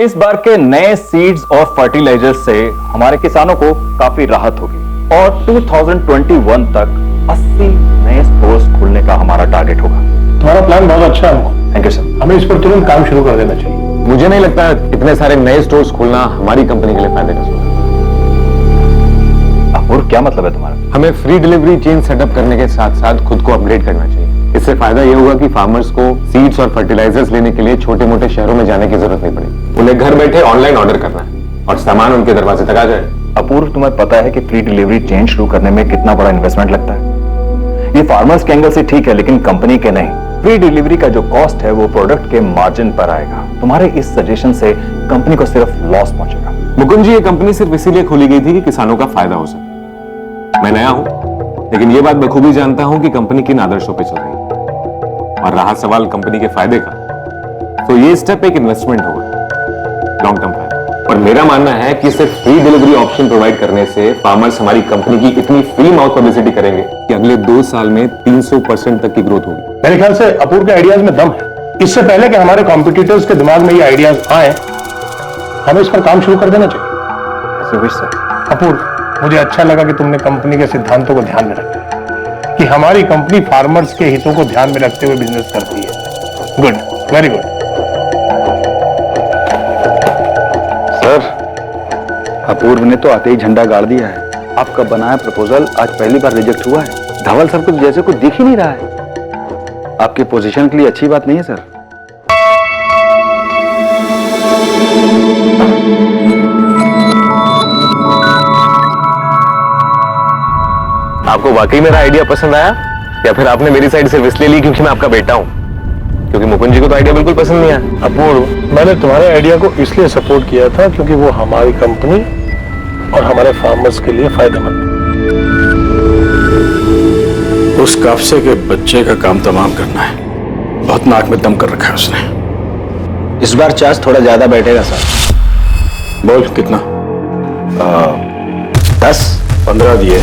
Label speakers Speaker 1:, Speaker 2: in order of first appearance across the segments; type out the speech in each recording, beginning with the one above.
Speaker 1: इस बार के नए सीड्स और फर्टिलाइजर्स से हमारे किसानों को काफी राहत होगी और 2021 तक 80 नए स्टोर्स खोलने का हमारा टारगेट होगा।
Speaker 2: तुम्हारा प्लान बहुत अच्छा है हमको।
Speaker 1: Thank you sir.
Speaker 2: हमें इस पर तुरंत काम शुरू कर देना चाहिए।
Speaker 3: मुझे नहीं लगता इतने सारे नए स्टोर्स खोलना हमारी कंपनी के लिए फायदे का होगा।
Speaker 1: और क्या मतलब है तुम्हारा?
Speaker 3: हमें फ्री डिलीवरी चेन सेटअप करने के साथ साथ खुद को अपग्रेड करना चाहिए। इससे फायदा यह होगा कि फार्मर्स को सीड्स और फर्टिलाइजर्स लेने के लिए छोटे मोटे शहरों में जाने की जरूरत नहीं पड़ेगी। उन्हें घर बैठे ऑनलाइन ऑर्डर करना है और सामान उनके दरवाजे तक आ जाए।
Speaker 1: अपूर्व, तुम्हें पता है कि फ्री डिलीवरी चेन शुरू करने में कितना बड़ा इन्वेस्टमेंट लगता है? ये फार्मर्स के एंगल से ठीक है, लेकिन कंपनी के नहीं। फ्री डिलीवरी का जो कॉस्ट है वो प्रोडक्ट के मार्जिन पर आएगा। तुम्हारे इस सजेशन से कंपनी को सिर्फ लॉस पहुंचेगा।
Speaker 3: मुकुंद जी, ये कंपनी सिर्फ इसीलिए खोली गई थी कि किसानों का फायदा हो सके। मैं नया हूं, लेकिन ये बात बखूबी जानता हूं कि कंपनी किन आदर्शों पर चल रही है। और रहा सवाल कंपनी के फायदे का, तो ये स्टेप एक इन्वेस्टमेंट होगा, लॉन्ग टर्म फायदा। और मेरा मानना है कि सिर्फ फ्री डिलीवरी ऑप्शन प्रोवाइड करने से फार्मर्स हमारी कंपनी की इतनी फ्री माउथ पब्लिसिटी करेंगे कि अगले 2 साल में 300% तक की ग्रोथ होगी।
Speaker 2: मेरे ख्याल से अपूर्व के आइडियाज में दम है। इससे पहले कि हमारे कॉम्पिटिटर्स के दिमाग में ये आइडियाज आए, हमें इस पर काम शुरू कर देना चाहिए। अपूर्व, मुझे अच्छा लगा कि तुमने कंपनी के सिद्धांतों को ध्यान में रखा कि हमारी कंपनी फार्मर्स के हितों को ध्यान में रखते हुए बिजनेस करती है। Good, very good.
Speaker 4: सर, अपूर्व ने तो आते ही झंडा गाड़ दिया है। आपका बनाया प्रपोजल आज पहली बार रिजेक्ट हुआ है। धवल सर को जैसे कुछ दिख ही नहीं रहा है। आपकी पोजीशन के लिए अच्छी बात नहीं है सर।
Speaker 3: आपको वाकई मेरा आइडिया पसंद आया या फिर आपने मेरी साइड सिर्फ इसलिए ली क्योंकि मैं आपका बेटा हूं? क्योंकि मुकुंद जी को तो आइडिया बिल्कुल पसंद नहीं आया।
Speaker 2: अपूर्व, मैंने तुम्हारे आइडिया को इसलिए सपोर्ट किया था क्योंकि वो हमारी कंपनी और हमारे फार्मर्स के लिए फायदेमंद है।
Speaker 5: उस काफसे के बच्चे का काम तमाम करना है। बहुत नाक में दम कर रखा है उसने।
Speaker 4: इस बार चार्ज थोड़ा ज्यादा बैठेगा सर।
Speaker 5: बोल कितना? 10-15 दिए,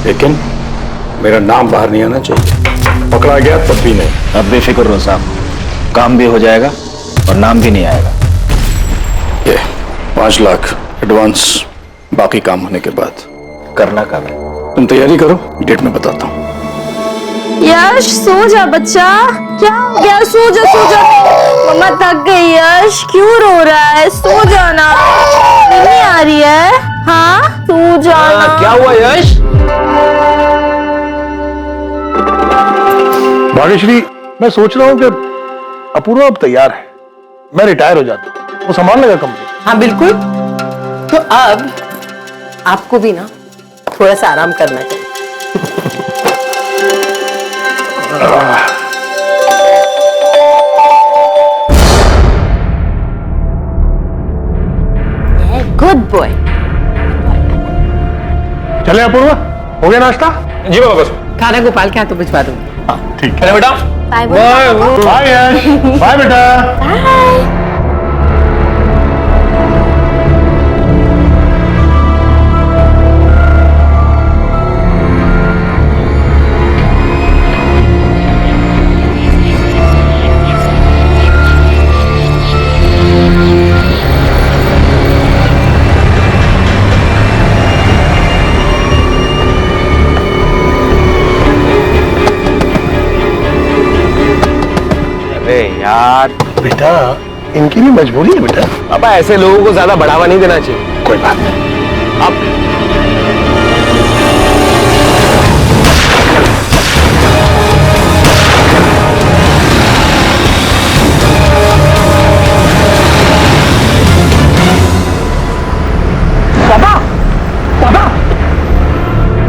Speaker 5: लेकिन मेरा नाम बाहर नहीं आना चाहिए। पकड़ा गया तब भी नहीं।
Speaker 4: अब बेफिक्र रहो साहब, काम भी हो जाएगा और नाम भी नहीं आएगा।
Speaker 5: ये 5 लाख एडवांस, बाकी काम होने के बाद।
Speaker 4: करना कब है?
Speaker 5: तुम तैयारी करो, डेट में बताता हूँ।
Speaker 6: यश, सो जा बच्चा। क्या हो गया? सो जा, सो जा। मम्मा थक गई। यश क्यों रो रहा है? सो जाना। नहीं आ रही है? हाँ, सो जाना।
Speaker 4: क्या हुआ यश?
Speaker 2: भाग्यश्री, मैं सोच रहा हूँ कि अपूर्व अब तैयार है। मैं रिटायर हो जाता हूँ, वो संभाल लेगा कंपनी।
Speaker 7: हाँ बिल्कुल। तो अब आपको भी ना थोड़ा सा आराम करना चाहिए।
Speaker 6: Good boy.
Speaker 2: चले अपूर्व, हो गया नाश्ता?
Speaker 3: जी बाबा, बस
Speaker 7: खाना गोपाल के हाथों भिजवा दूंगी।
Speaker 2: ठीक
Speaker 3: है बेटा।
Speaker 6: बाय
Speaker 2: बाय यश, बाय बेटा।
Speaker 4: यार
Speaker 2: बेटा, इनकी भी मजबूरी है बेटा।
Speaker 3: पापा, ऐसे लोगों को ज्यादा बढ़ावा नहीं देना चाहिए।
Speaker 2: कोई बात नहीं।
Speaker 3: अब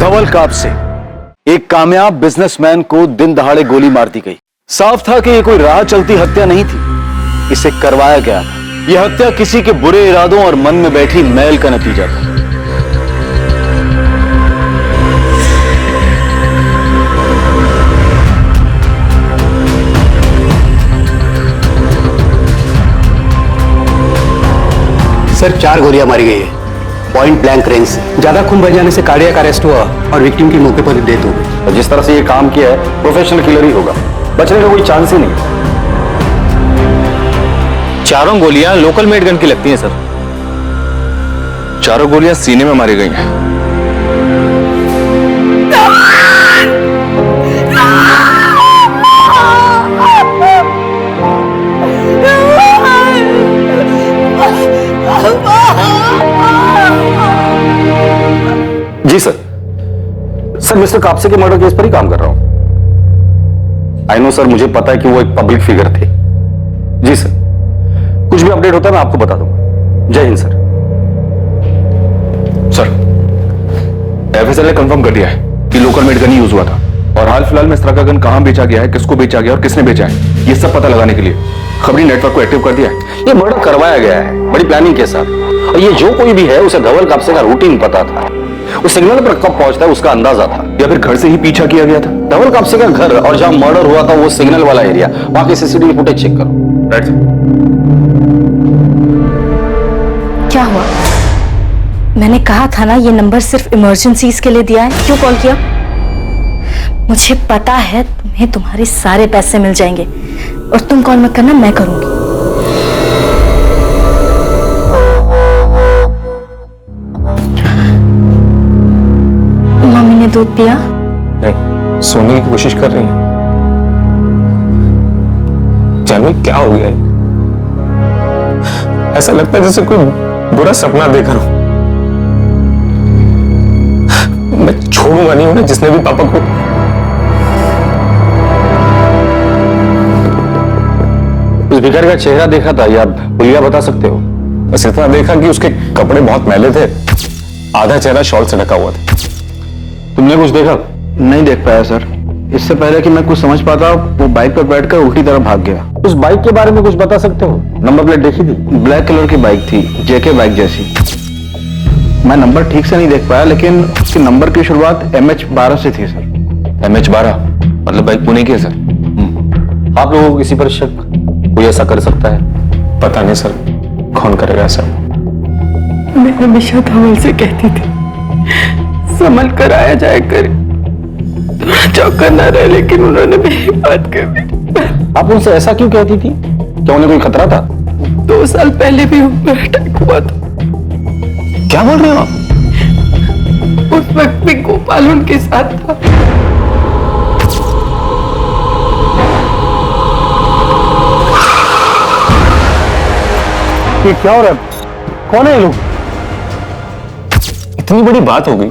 Speaker 4: धवल काप से एक कामयाब बिजनेसमैन को दिन दहाड़े गोली मार दी गई। साफ था कि यह कोई राह चलती हत्या नहीं थी, इसे करवाया गया था। यह हत्या किसी के बुरे इरादों और मन में बैठी मैल का नतीजा था।
Speaker 8: सर, 4 गोलियां मारी गई है, पॉइंट ब्लैंक रेंज से। ज्यादा खून बह जाने से कार्डियक अरेस्ट हुआ और विक्टिम की मौके पर डेथ हो गई।
Speaker 4: और जिस तरह से ये काम किया है, प्रोफेशनल किलर ही होगा, बचने का कोई चांस ही नहीं। चारों गोलियां लोकल मेड गन की लगती हैं सर।
Speaker 1: चारों गोलियां सीने में मारी गई हैं।
Speaker 4: जी सर। सर मिस्टर कापसे के मर्डर केस पर ही काम कर रहा हूं। आई नो सर, मुझे पता है कि वो एक पब्लिक फिगर थे। जी सर, कुछ भी अपडेट होता है मैं आपको बता दूंगा। जय हिंद सर।
Speaker 1: सर एफएसएल ने कंफर्म कर दिया है कि लोकल मेड गन ही यूज हुआ था, और हाल फिलहाल में इस तरह का गन कहां बेचा गया है, किसको बेचा गया और किसने बेचा है, ये सब पता लगाने के लिए खबरी नेटवर्क को एक्टिव कर दिया है।
Speaker 4: ये मर्डर करवाया गया है बड़ी प्लानिंग के साथ, और ये जो कोई भी है उसे धवल कापसे का रूटीन पता था। उस सिग्नल पर कब पहुंचता है उसका अंदाजा था,
Speaker 1: या फिर घर से ही पीछा किया गया था।
Speaker 4: धवल कापसे का घर और जहां मर्डर हुआ था वो सिग्नल वाला एरिया, वहां की सीसीटीवी फुटेज चेक करो।
Speaker 1: Right sir.
Speaker 6: क्या हुआ? मैंने कहा था ना ये नंबर सिर्फ इमरजेंसीज के लिए दिया है। क्यों कॉल किया? मुझे पता है तुम्हें तुम्हारे सारे पैसे मिल जाएंगे, और तुम कॉल मत करना, मैं करूंगी। मम्मी ने दूध पिया?
Speaker 3: नहीं, सोने की कोशिश कर रही है। जानवी क्या हो गया है? ऐसा लगता है जैसे कोई बुरा सपना देख रहा हूं। मैं छोड़ूंगा नहीं उन्हें, जिसने भी पापा को।
Speaker 4: उस भिखारी का चेहरा देखा था या पुलिया बता सकते हो?
Speaker 3: बस इतना देखा कि उसके कपड़े बहुत मैले थे, आधा चेहरा शॉल से ढका हुआ था।
Speaker 4: तुमने कुछ देखा?
Speaker 9: नहीं देख पाया सर। इससे पहले कि मैं कुछ समझ पाता वो बाइक पर बैठकर उल्टी तरफ भाग गया।
Speaker 4: उस बाइक के बारे में कुछ बता सकते हो? नंबर प्लेट देखी थी?
Speaker 9: ब्लैक कलर की बाइक थी, जेके बाइक जैसी। मैं नंबर ठीक से नहीं देख पाया, लेकिन उसके नंबर की शुरुआत MH12 से थी सर।
Speaker 1: MH12 मतलब बाइक पुणे की है सर।
Speaker 4: आप लोगों को किसी पर शक? कोई ऐसा कर सकता है?
Speaker 3: पता नहीं सर, कौन करेगा ऐसा?
Speaker 7: मैं हमेशा धवल से कहती थी संभल कर आया जाए करे, थोड़ा चौका न रहे, लेकिन उन्होंने मेरी बात कर दी।
Speaker 4: आप उनसे ऐसा क्यों कहती थी? क्या उन्हें कोई खतरा था?
Speaker 7: 2 साल पहले भी उन पर अटैक हुआ था।
Speaker 4: क्या बोल रहे हो आप?
Speaker 7: उस वक्त भी गोपाल उनके साथ था।
Speaker 2: ये क्या हो रहा है? कौन है ये लोग?
Speaker 3: इतनी बड़ी बात हो गई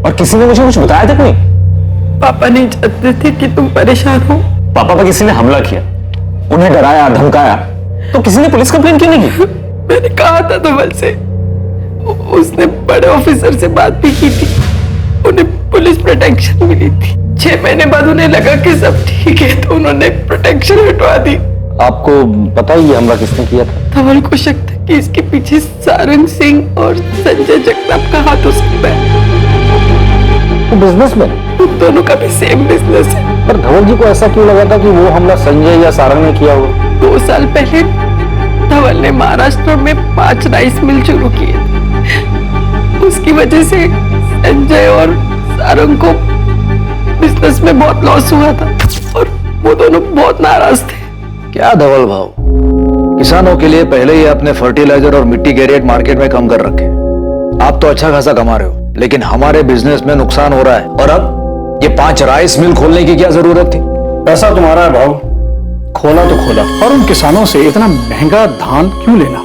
Speaker 3: और किसी ने मुझे कुछ बताया तक नहीं।
Speaker 7: पापा नहीं चाहते थे कि तुम परेशान हो।
Speaker 3: पापा पर किसी ने हमला किया, उन्हें डराया, धमकाया, तो किसी ने पुलिस कंप्लेन क्यों नहीं की?
Speaker 7: मैंने कहा था धवल से, उसने बड़े ऑफिसर से बात भी की थी, उन्हें पुलिस प्रोटेक्शन मिली थी। 6 महीने बाद उन्हें लगा कि सब ठीक है, तो उन्होंने प्रोटेक्शन हटवा दी।
Speaker 4: आपको पता ही ये हमला किसने किया था?
Speaker 7: धवल को शक था कि इसके पीछे सारंग सिंह और संजय जगताप का हाथ हो सकता है।
Speaker 4: बिजनेसमैन?
Speaker 7: उन दोनों का भी सेम बिजनेस है।
Speaker 4: पर धवल जी को ऐसा क्यों लगा था कि वो हमला संजय या सारंग ने किया होगा?
Speaker 7: 2 साल पहले धवल ने महाराष्ट्र में 5 राइस मिल शुरू किए थे। उसकी वजह से संजय और सारंग को बिजनेस में बहुत लॉस हुआ था, और वो दोनों बहुत नाराज थे।
Speaker 9: क्या धवल भाव, किसानों के लिए पहले ही अपने फर्टिलाइजर और मिट्टी के रेट मार्केट में कम कर रखे। आप तो अच्छा खासा कमा रहे हो, लेकिन हमारे बिजनेस में नुकसान हो रहा है। और अब ये 5 राइस मिल खोलने की क्या जरूरत थी?
Speaker 2: पैसा तुम्हारा है भाव, खोला तो खोला। और उन किसानों से इतना महंगा धान क्यों लेना?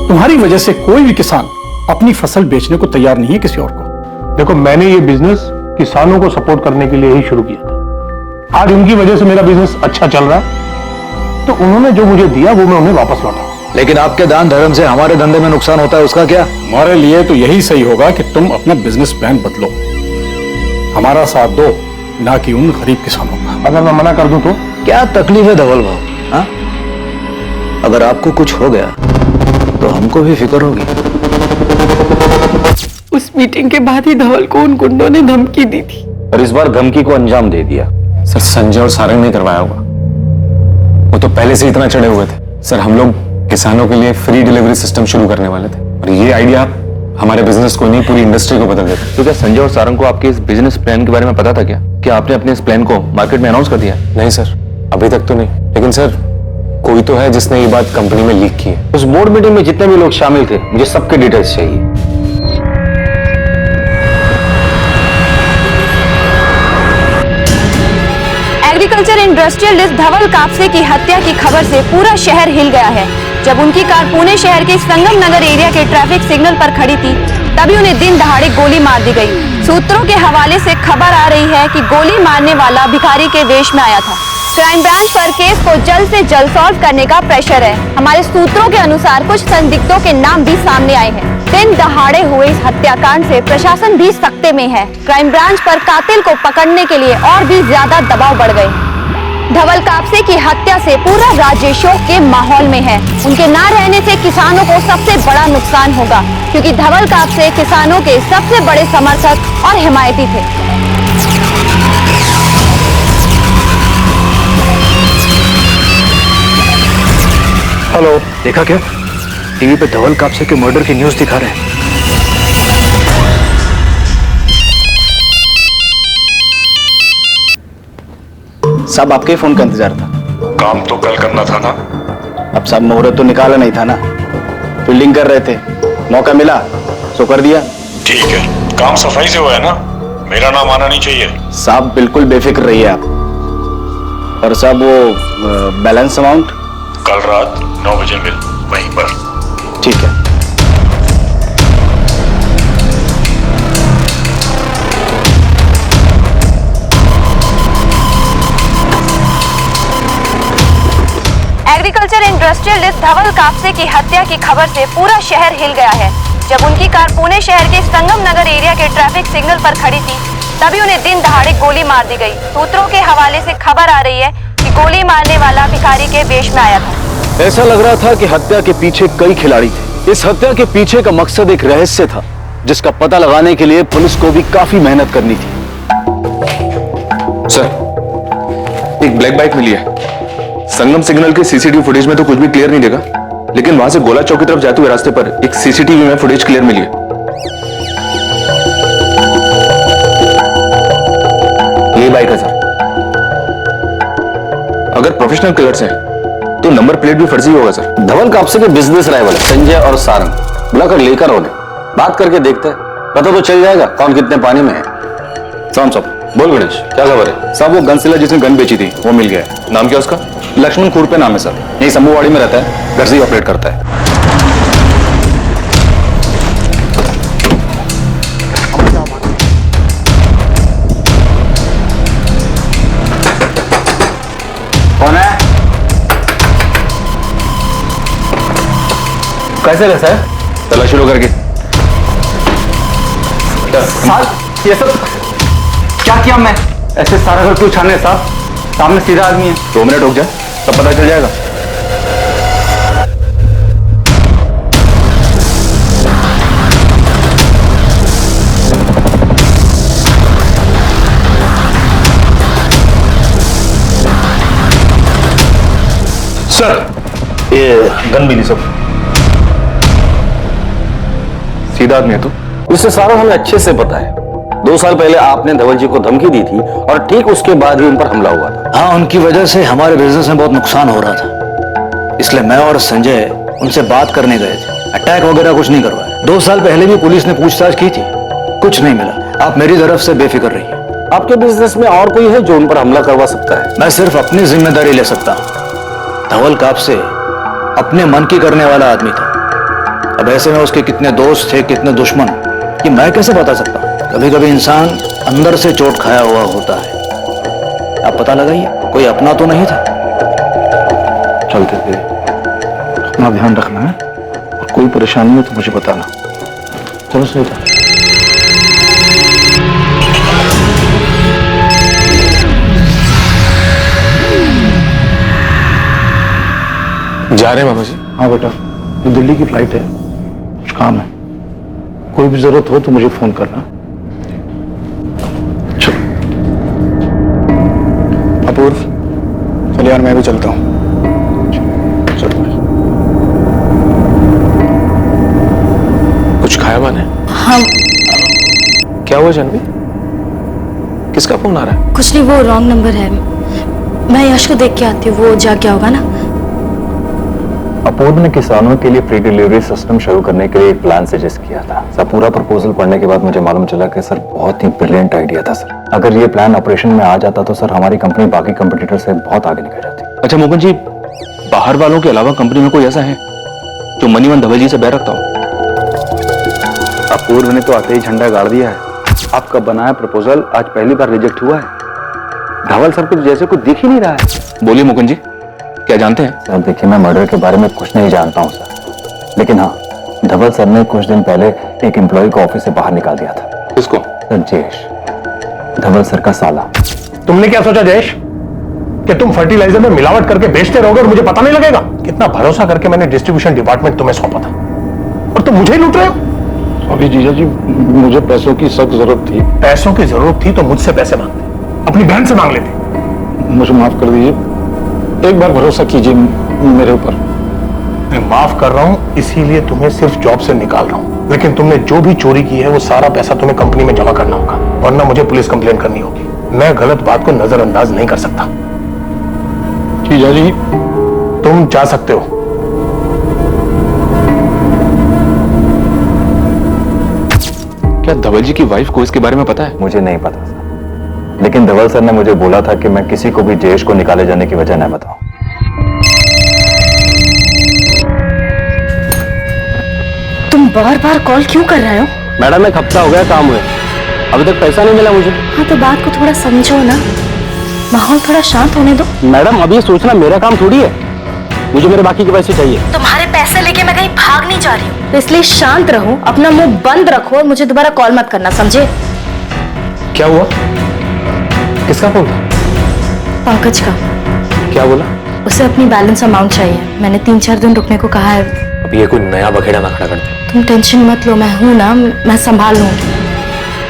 Speaker 2: तुम्हारी वजह से कोई भी किसान अपनी फसल बेचने को तैयार नहीं है किसी और को। देखो, मैंने ये बिजनेस किसानों को सपोर्ट करने के लिए ही शुरू किया था। आज उनकी वजह से मेरा बिजनेस अच्छा चल रहा है, तो उन्होंने जो मुझे दिया वो मैं उन्हें वापस लौटा।
Speaker 9: लेकिन आपके दान धर्म से हमारे धंधे में नुकसान होता है, उसका क्या?
Speaker 2: हमारे लिए तो यही सही होगा कि तुम अपना बिजनेस प्लान बदलो, हमारा साथ दो, ना कि उन गरीब किसानों का। अगर मैं मना कर दूं तो?
Speaker 9: क्या तकलीफ है धवल भाव? हाँ? अगर आपको कुछ हो गया तो हमको भी फिक्र होगी।
Speaker 7: उस मीटिंग के बाद ही धवल को उन गुंडों ने धमकी दी थी,
Speaker 4: और इस बार धमकी को अंजाम दे दिया।
Speaker 3: सर, संजय और सारंग ने करवाया होगा, वो तो पहले से इतना चढ़े हुए थे। सर, हम लोग किसानों के लिए फ्री डिलीवरी सिस्टम शुरू करने वाले थे, और ये आइडिया हमारे बिजनेस को नहीं पूरी इंडस्ट्री को बदल देता।
Speaker 1: तो क्या संजय और सारंग को आपके इस बिजनेस प्लान के बारे में पता था क्या? क्या आपने अपने इस प्लान को मार्केट में अनाउंस कर दिया?
Speaker 3: नहीं सर, अभी तक तो नहीं, लेकिन सर कोई तो है जिसने ये बात कंपनी में लीक की है।
Speaker 4: उस बोर्ड मीटिंग में जितने भी लोग शामिल थे, मुझे सबके डिटेल्स चाहिए।
Speaker 6: एग्रीकल्चर इंडस्ट्रियलिस्ट धवल कापसे की हत्या की खबर से पूरा शहर हिल गया है। जब उनकी कार पुणे शहर के संगम नगर एरिया के ट्रैफिक सिग्नल पर खड़ी थी, तभी उन्हें दिन दहाड़े गोली मार दी गई। सूत्रों के हवाले से खबर आ रही है कि गोली मारने वाला भिखारी के वेश में आया था। क्राइम ब्रांच पर केस को जल्द से जल्द सॉल्व करने का प्रेशर है। हमारे सूत्रों के अनुसार कुछ संदिग्धों के नाम भी सामने आए हैं। दिन दहाड़े हुए इस हत्याकांड से प्रशासन भी सख्ते में है। क्राइम ब्रांच पर कातिल को पकड़ने के लिए और भी ज्यादा दबाव बढ़ गए। धवल कापसे की हत्या से पूरा राज्य शोक के माहौल में है। उनके ना रहने से किसानों को सबसे बड़ा नुकसान होगा, क्योंकि धवल कापसे किसानों के सबसे बड़े समर्थक और हिमायती थे।
Speaker 9: हेलो, देखा क्या? टीवी पे धवल कापसे के मर्डर की न्यूज दिखा रहे हैं।
Speaker 4: साहब, आपके ही फोन का इंतजार था।
Speaker 5: काम तो कल करना था ना।
Speaker 4: अब साहब, मुहूर्त तो निकाला नहीं था ना, फील्डिंग कर रहे थे, मौका मिला सो कर दिया।
Speaker 5: ठीक है, काम सफाई से हुआ है ना, मेरा नाम आना नहीं चाहिए।
Speaker 4: साहब बिल्कुल बेफिक्र रहिए आप। और साहब वो बैलेंस अमाउंट
Speaker 5: कल रात 9 बजे मिल वहीं पर।
Speaker 4: ठीक है।
Speaker 6: एग्रीकल्चर इंडस्ट्रियलिस्ट धवल कापसे की हत्या की खबर से पूरा शहर हिल गया है। जब उनकी कार पुणे शहर के संगम नगर एरिया के ट्रैफिक सिग्नल पर खड़ी थी, तभी उन्हें दिन दहाड़े गोली मार दी गई। सूत्रों के हवाले से खबर आ रही है कि गोली मारने वाला भिखारी के वेश में आया था।
Speaker 4: ऐसा लग रहा था कि हत्या के पीछे कई खिलाड़ी थे। इस हत्या के पीछे का मकसद एक रहस्य था, जिसका पता लगाने के लिए पुलिस को भी काफी मेहनत करनी थी।
Speaker 3: सर, एक ब्लैक बाइक मिली है। संगम सिग्नल के सीसीटीवी फुटेज में तो कुछ भी क्लियर नहीं देगा, लेकिन वहां से गोला चौक की तरफ जाते हुए रास्ते पर एक सीसीटीवी में फुटेज क्लियर मिली है। ये बाइक है सर। अगर प्रोफेशनल किलर्स हैं तो नंबर प्लेट भी फर्जी होगा सर।
Speaker 4: धवल कापसे के बिजनेस राइवल संजय और सारंग बुलाकर लेकर उन्हें बात करके देखते हैं, पता तो चल जाएगा कौन कितने पानी में है। साहब बोल गणेश, क्या खबर है? साहब वो गन सेलर जिसने गन बेची थी वो मिल गया है।
Speaker 3: नाम क्या उसका?
Speaker 4: लक्ष्मण खुरपे नाम है सर। यही समूहवाड़ी में रहता है, घर से ही ऑपरेट करता है। कौन है? कैसे रहे सर?
Speaker 3: तलाश शुरू करके।
Speaker 4: साहब ये सब क्या किया मैं? ऐसे सारा घर क्यों छाने साहब? सामने सीधा आदमी है।
Speaker 3: 2 मिनट रुक जा, तब पता चल जाएगा।
Speaker 2: सर, ये गन मिली सब।
Speaker 3: सीधा आदमी है तू?
Speaker 4: इससे सारा हमें अच्छे से पता है। 2 साल पहले आपने धवल जी को धमकी दी थी और ठीक उसके बाद ही उन पर हमला हुआ था।
Speaker 9: हाँ, उनकी वजह से हमारे बिजनेस में बहुत नुकसान हो रहा था, इसलिए मैं और संजय उनसे बात करने गए थे। अटैक वगैरह कुछ नहीं करवाया। 2 साल पहले भी पुलिस ने पूछताछ की थी, कुछ नहीं मिला। आप मेरी तरफ से बेफिक्र रहिए।
Speaker 4: आपके बिजनेस में और कोई है जो उन पर हमला करवा सकता है?
Speaker 9: मैं सिर्फ अपनी जिम्मेदारी ले सकता हूँ। धवल कापसे अपने मन की करने वाला आदमी था। अब ऐसे में उसके कितने दोस्त थे, कितने दुश्मन, ये मैं कैसे बता सकता हूँ? कभी कभी इंसान अंदर से चोट खाया हुआ होता है। आप पता लगाइए, कोई अपना तो नहीं था।
Speaker 2: चलते थे, अपना ध्यान रखना है और कोई परेशानी हो तो मुझे बताना। चलो सही था।
Speaker 3: जा रहे हैं मामा जी?
Speaker 2: हाँ बेटा, ये दिल्ली की फ्लाइट है, कुछ काम है। कोई भी जरूरत हो तो मुझे फोन करना। चलो।
Speaker 9: अपूर्व, चलिए यार, मैं भी चलता हूँ।
Speaker 2: चलो।
Speaker 3: कुछ खाया मैंने?
Speaker 6: हाँ,
Speaker 3: क्या हुआ जानवी? किसका फोन आ रहा है?
Speaker 6: कुछ नहीं, वो रॉन्ग नंबर है। मैं यश को देख के आती हूँ, वो जा क्या होगा ना।
Speaker 1: अपूर्व ने किसानों के लिए फ्री डिलीवरी सिस्टम शुरू करने के लिए एक प्लान सजेस्ट किया था सर। पूरा प्रपोजल पढ़ने के बाद मुझे मालूम चला कि सर बहुत ही ब्रिलियंट आइडिया था सर। अगर ये प्लान ऑपरेशन में आ जाता तो सर हमारी कंपनी बाकी कंपटीटर से बहुत आगे निकल जाती।
Speaker 9: अच्छा मोहन जी, बाहर वालों के अलावा कंपनी में कोई ऐसा है जो मनीवन धवल जी से बैर रखता हो?
Speaker 4: अपूर्व ने तो आते ही झंडा गाड़ दिया है। आपका बनाया प्रपोजल आज पहली बार रिजेक्ट हुआ है। धवल सर को जैसे कुछ दिख ही नहीं रहा है।
Speaker 9: बोलिए मुकुंद जी, क्या जानते हैं?
Speaker 1: सर देखिए, मैं मर्डर के बारे में कुछ नहीं जानता हूँ सर, लेकिन हाँ, धवल सर ने कुछ दिन पहले एक एम्प्लॉय को ऑफिस से बाहर निकाल दिया था।
Speaker 9: किसको?
Speaker 1: सर जयेश, धवल सर का साला।
Speaker 2: तुमने क्या सोचा जयेश कि तुम फर्टिलाइजर में मिलावट करके बेचते रहोगे और मुझे पता नहीं लगेगा? कितना भरोसा करके मैंने डिस्ट्रीब्यूशन डिपार्टमेंट तुम्हें सौंपा था और तुम मुझे ही लूट रहे हो।
Speaker 5: अभी जीजा जी, मुझे पैसों की सख्त जरूरत थी।
Speaker 2: पैसों की जरूरत थी तो मुझसे पैसे मांगते, अपनी बहन से मांग लेते।
Speaker 5: मुझे माफ कर दीजिए, एक बार भरोसा कीजिए मेरे ऊपर।
Speaker 2: मैं माफ कर रहा हूं, इसीलिए तुम्हें सिर्फ जॉब से निकाल रहा हूं, लेकिन तुमने जो भी चोरी की है वो सारा पैसा तुम्हें कंपनी में जमा करना होगा, वरना मुझे पुलिस कंप्लेन करनी होगी। मैं गलत बात को नजरअंदाज नहीं कर सकता।
Speaker 5: जीजा जी,
Speaker 2: तुम जा सकते हो।
Speaker 9: क्या धवल जी की वाइफ को इसके बारे में पता है?
Speaker 1: मुझे नहीं पता सर, लेकिन धवल सर ने मुझे बोला था कि मैं किसी को भी जयेश को निकाले जाने की वजह न बताऊं।
Speaker 6: तुम बार बार कॉल क्यों कर रहे हो?
Speaker 8: मैडम एक हफ्ता हो गया काम हुए, अभी तक पैसा नहीं मिला मुझे।
Speaker 6: हाँ तो बात को थोड़ा समझो ना, माहौल थोड़ा शांत होने दो।
Speaker 8: मैडम अब ये सोचना मेरा काम थोड़ी है, मुझे मेरे बाकी के पैसे चाहिए।
Speaker 6: तुम्हारे पैसे लेके मैं कहीं भाग नहीं जा रही हूँ, तो इसलिए शांत रहो, अपना मुंह बंद रखो और मुझे दोबारा कॉल मत करना, समझे?
Speaker 2: क्या हुआ? किसका फोन?
Speaker 6: पंकज का।
Speaker 2: क्या बोला?
Speaker 6: उसे अपनी बैलेंस अमाउंट चाहिए, मैंने 3-4 दिन रुकने को कहा है।
Speaker 2: अब ये कोई नया बखेड़ा ना खड़ा करते।
Speaker 6: तुम टेंशन मत लो, मैं हूं ना, मैं संभाल लूंगी।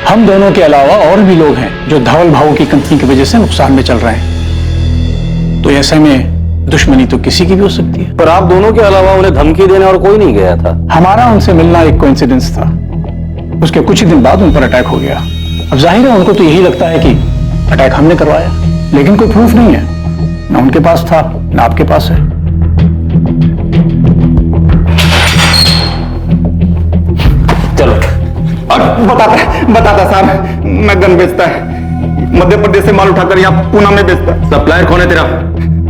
Speaker 10: हम दोनों के अलावा और भी लोग हैं जो धवल भाऊ की कंपनी की वजह से नुकसान में चल रहे हैं, तो ऐसे में दुश्मनी तो किसी की भी हो सकती है।
Speaker 8: पर आप दोनों के अलावा उन्हें धमकी देने और कोई नहीं गया था।
Speaker 10: हमारा उनसे मिलना एक कोइंसिडेंस था, उसके कुछ ही दिन बाद उन पर अटैक हो गया। अब जाहिर है उनको तो यही लगता है कि अटैक हमने करवाया, लेकिन कोई प्रूफ नहीं है, ना उनके पास था ना आपके पास है।
Speaker 2: चलो बताता साहब, मैं गन बेचता है, मध्य प्रदेश से माल उठाकर यहाँ पूना में बेचता है।
Speaker 9: सप्लायर कौन है तेरा?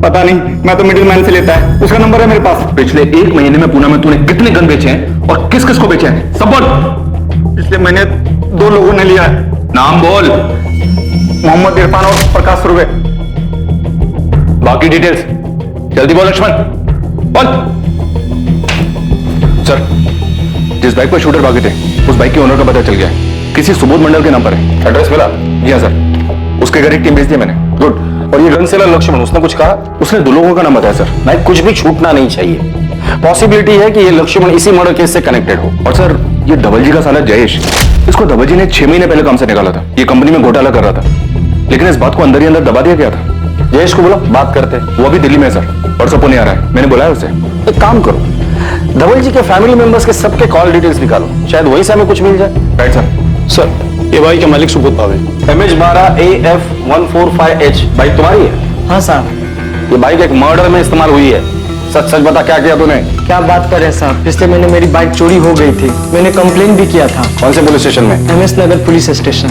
Speaker 2: पता नहीं, मैं तो मिडिल मैन से लेता है, उसका नंबर है मेरे पास।
Speaker 9: पिछले 1 महीने में पूना में तूने कितने गन बेचे हैं और किस किस को बेचे हैं? सब बोल।
Speaker 2: पिछले महीने 2 लोगों ने लिया है।
Speaker 9: नाम बोल।
Speaker 2: मोहम्मद इरफान और प्रकाश सुर्वे।
Speaker 9: बाकी डिटेल्स जल्दी बोल लक्ष्मण, बोल। सर, जिस बाइक पर शूटर भागे थे उस बाइक के ओनर का पता चल गया है, किसी सुबोध मंडल के नाम पर है। एड्रेस मिला? जी हाँ सर, उसके घर एक टीम भेज दी मैंने। गुड। और ये गन सेलर लक्ष्मण, उसने कुछ कहा? उसने 2 लोगों का नाम बताया सर।
Speaker 8: नहीं, कुछ भी छूटना नहीं चाहिए। पॉसिबिलिटी है कि ये लक्ष्मण इसी मर्डर केस से कनेक्टेड हो।
Speaker 9: और सर, ये धवल जी का साला जयेश, इसको धवल जी ने 6 महीने पहले काम से निकाला था। ये कंपनी में घोटाला कर रहा था, लेकिन इस बात को अंदर ही अंदर दबा दिया गया था।
Speaker 8: जयेश को बोलो बात करते।
Speaker 9: वो अभी दिल्ली में है सर, परसों पुणे आ रहा है, मैंने बुलाया उसे।
Speaker 8: एक काम करो, धवल जी के फैमिली मेंबर्स के सबके कॉल डिटेल्स निकालो, शायद वहीं से हमें कुछ मिल जाए।
Speaker 9: Right sir.
Speaker 10: सर, ये बाइक के मालिक सुबोध भावे।
Speaker 8: MH12AF145H बाइक तुम्हारी है?
Speaker 11: हाँ साहब।
Speaker 8: ये बाइक एक मर्डर में इस्तेमाल हुई है, सच सच बता क्या किया तूने?
Speaker 11: क्या बात कर रहे हैं साहब, पिछले महीने मेरी बाइक चोरी हो गई थी, मैंने कंप्लेन भी किया था।
Speaker 8: कौन से पुलिस स्टेशन में?
Speaker 11: MS नगर पुलिस स्टेशन।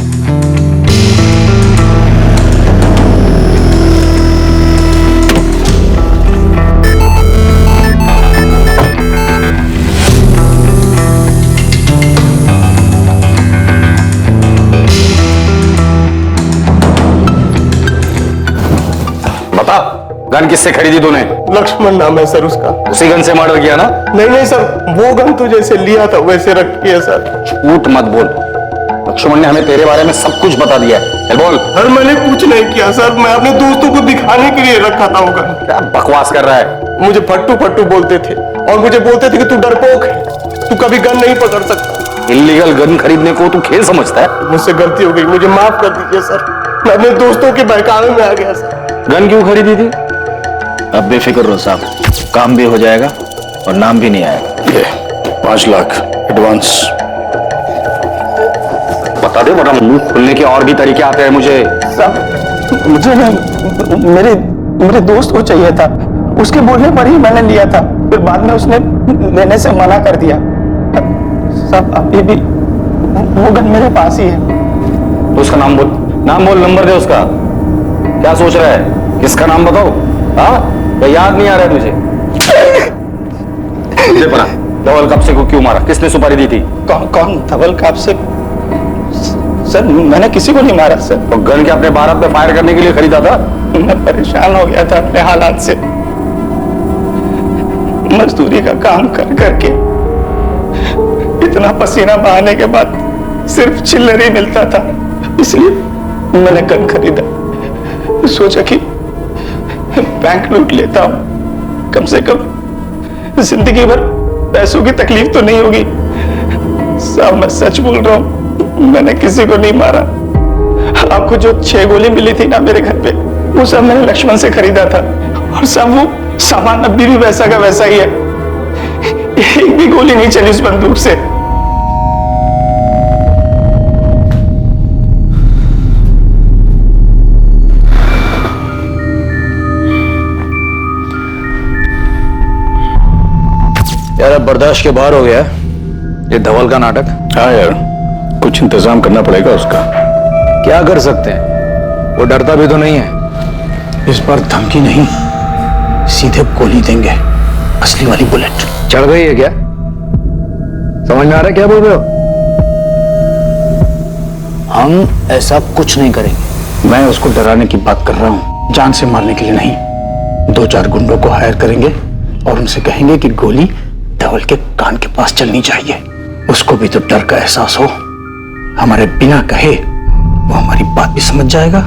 Speaker 8: बता, गन किससे खरीदी तूने?
Speaker 2: लक्ष्मण नाम है सर उसका।
Speaker 8: उसी गन से मर्डर किया ना?
Speaker 2: नहीं सर, वो गन तो जैसे लिया था वैसे रखी है सर।
Speaker 8: झूठ मत बोल, लक्ष्मण ने हमें तेरे बारे में सब कुछ बता दिया है। चल बोल।
Speaker 2: सर मैंने कुछ नहीं किया सर, मैं अपने दोस्तों को दिखाने के लिए रखा था वो गन।
Speaker 8: क्या बकवास कर रहा है?
Speaker 2: मुझे फट्टू बोलते थे और मुझे बोलते थे कि तू डरपोक है, तू कभी गन नहीं पकड़ सकता।
Speaker 8: इल्लीगल गन खरीदने को तू खेल समझता है?
Speaker 2: मुझसे गलती हो गई, मुझे माफ कर दीजिए सर, मैं अपने दोस्तों के बहकावे में आ गया सर।
Speaker 8: गन क्यों खरीदी थी?
Speaker 9: अब बेफिक्र रहो साहब, काम भी हो जाएगा और नाम भी नहीं आएगा।
Speaker 5: ये 5 लाख एडवांस।
Speaker 8: बता दे, वरना मुंह खोलने के और भी तरीके आते हैं मुझे।
Speaker 11: मुझे मेरे दोस्त को चाहिए था, उसके बोलने पर ही मैंने लिया था। फिर बाद में उसने लेने से मना कर दिया। सब अभी भी वो गन मेरे पास ही है।
Speaker 4: तो उसका नाम बोल, नंबर दे उसका। क्या सोच रहा है? किसका नाम बताओ? हाँ, या याद नहीं आ रहा है तुझे? मुझे पता धवल कापसे को क्यों मारा, किसने सुपारी दी थी?
Speaker 11: कौन धवल कापसे? सर मैंने किसी को नहीं मारा सर।
Speaker 4: तो गन के अपने भारत पे फायर करने के लिए खरीदा था?
Speaker 11: मैं परेशान हो गया था अपने हालात से। मजदूरी का काम कर करके इतना पसीना बहाने के बाद सिर्फ चिल्लर ही मिलता था, इसलिए मैंने गन खरीदा। सोचा कि बैंक लूट लेता हूं, कम से कम जिंदगी भर पैसों की तकलीफ तो नहीं होगी। साहब मैं सच बोल रहा हूं, मैंने किसी को नहीं मारा। आपको जो 6 गोली मिली थी ना मेरे घर पे, वो सब मैंने लक्ष्मण से खरीदा था। और सब वो सामान अभी भी वैसा का वैसा ही है। एक भी गोली नहीं चली उस बंदूक से।
Speaker 9: यार अब बर्दाश्त के बाहर हो गया ये धवल का नाटक।
Speaker 5: हाँ यार, कुछ इंतजाम करना पड़ेगा उसका।
Speaker 9: क्या कर सकते हैं, वो डरता भी तो नहीं है।
Speaker 10: इस बार धमकी नहीं, सीधे गोली देंगे, असली वाली बुलेट।
Speaker 9: चढ़ गई है क्या? समझ में आ रहा है क्या बोल रहे हो? हम ऐसा कुछ नहीं करेंगे।
Speaker 10: मैं उसको डराने की बात कर रहा हूं, जान से मारने के लिए नहीं। 2-4 गुंडों को हायर करेंगे और उनसे कहेंगे कि गोली धवल के कान के पास चलनी चाहिए। उसको भी तो डर का एहसास हो। हमारे बिना कहे वो हमारी बात भी समझ जाएगा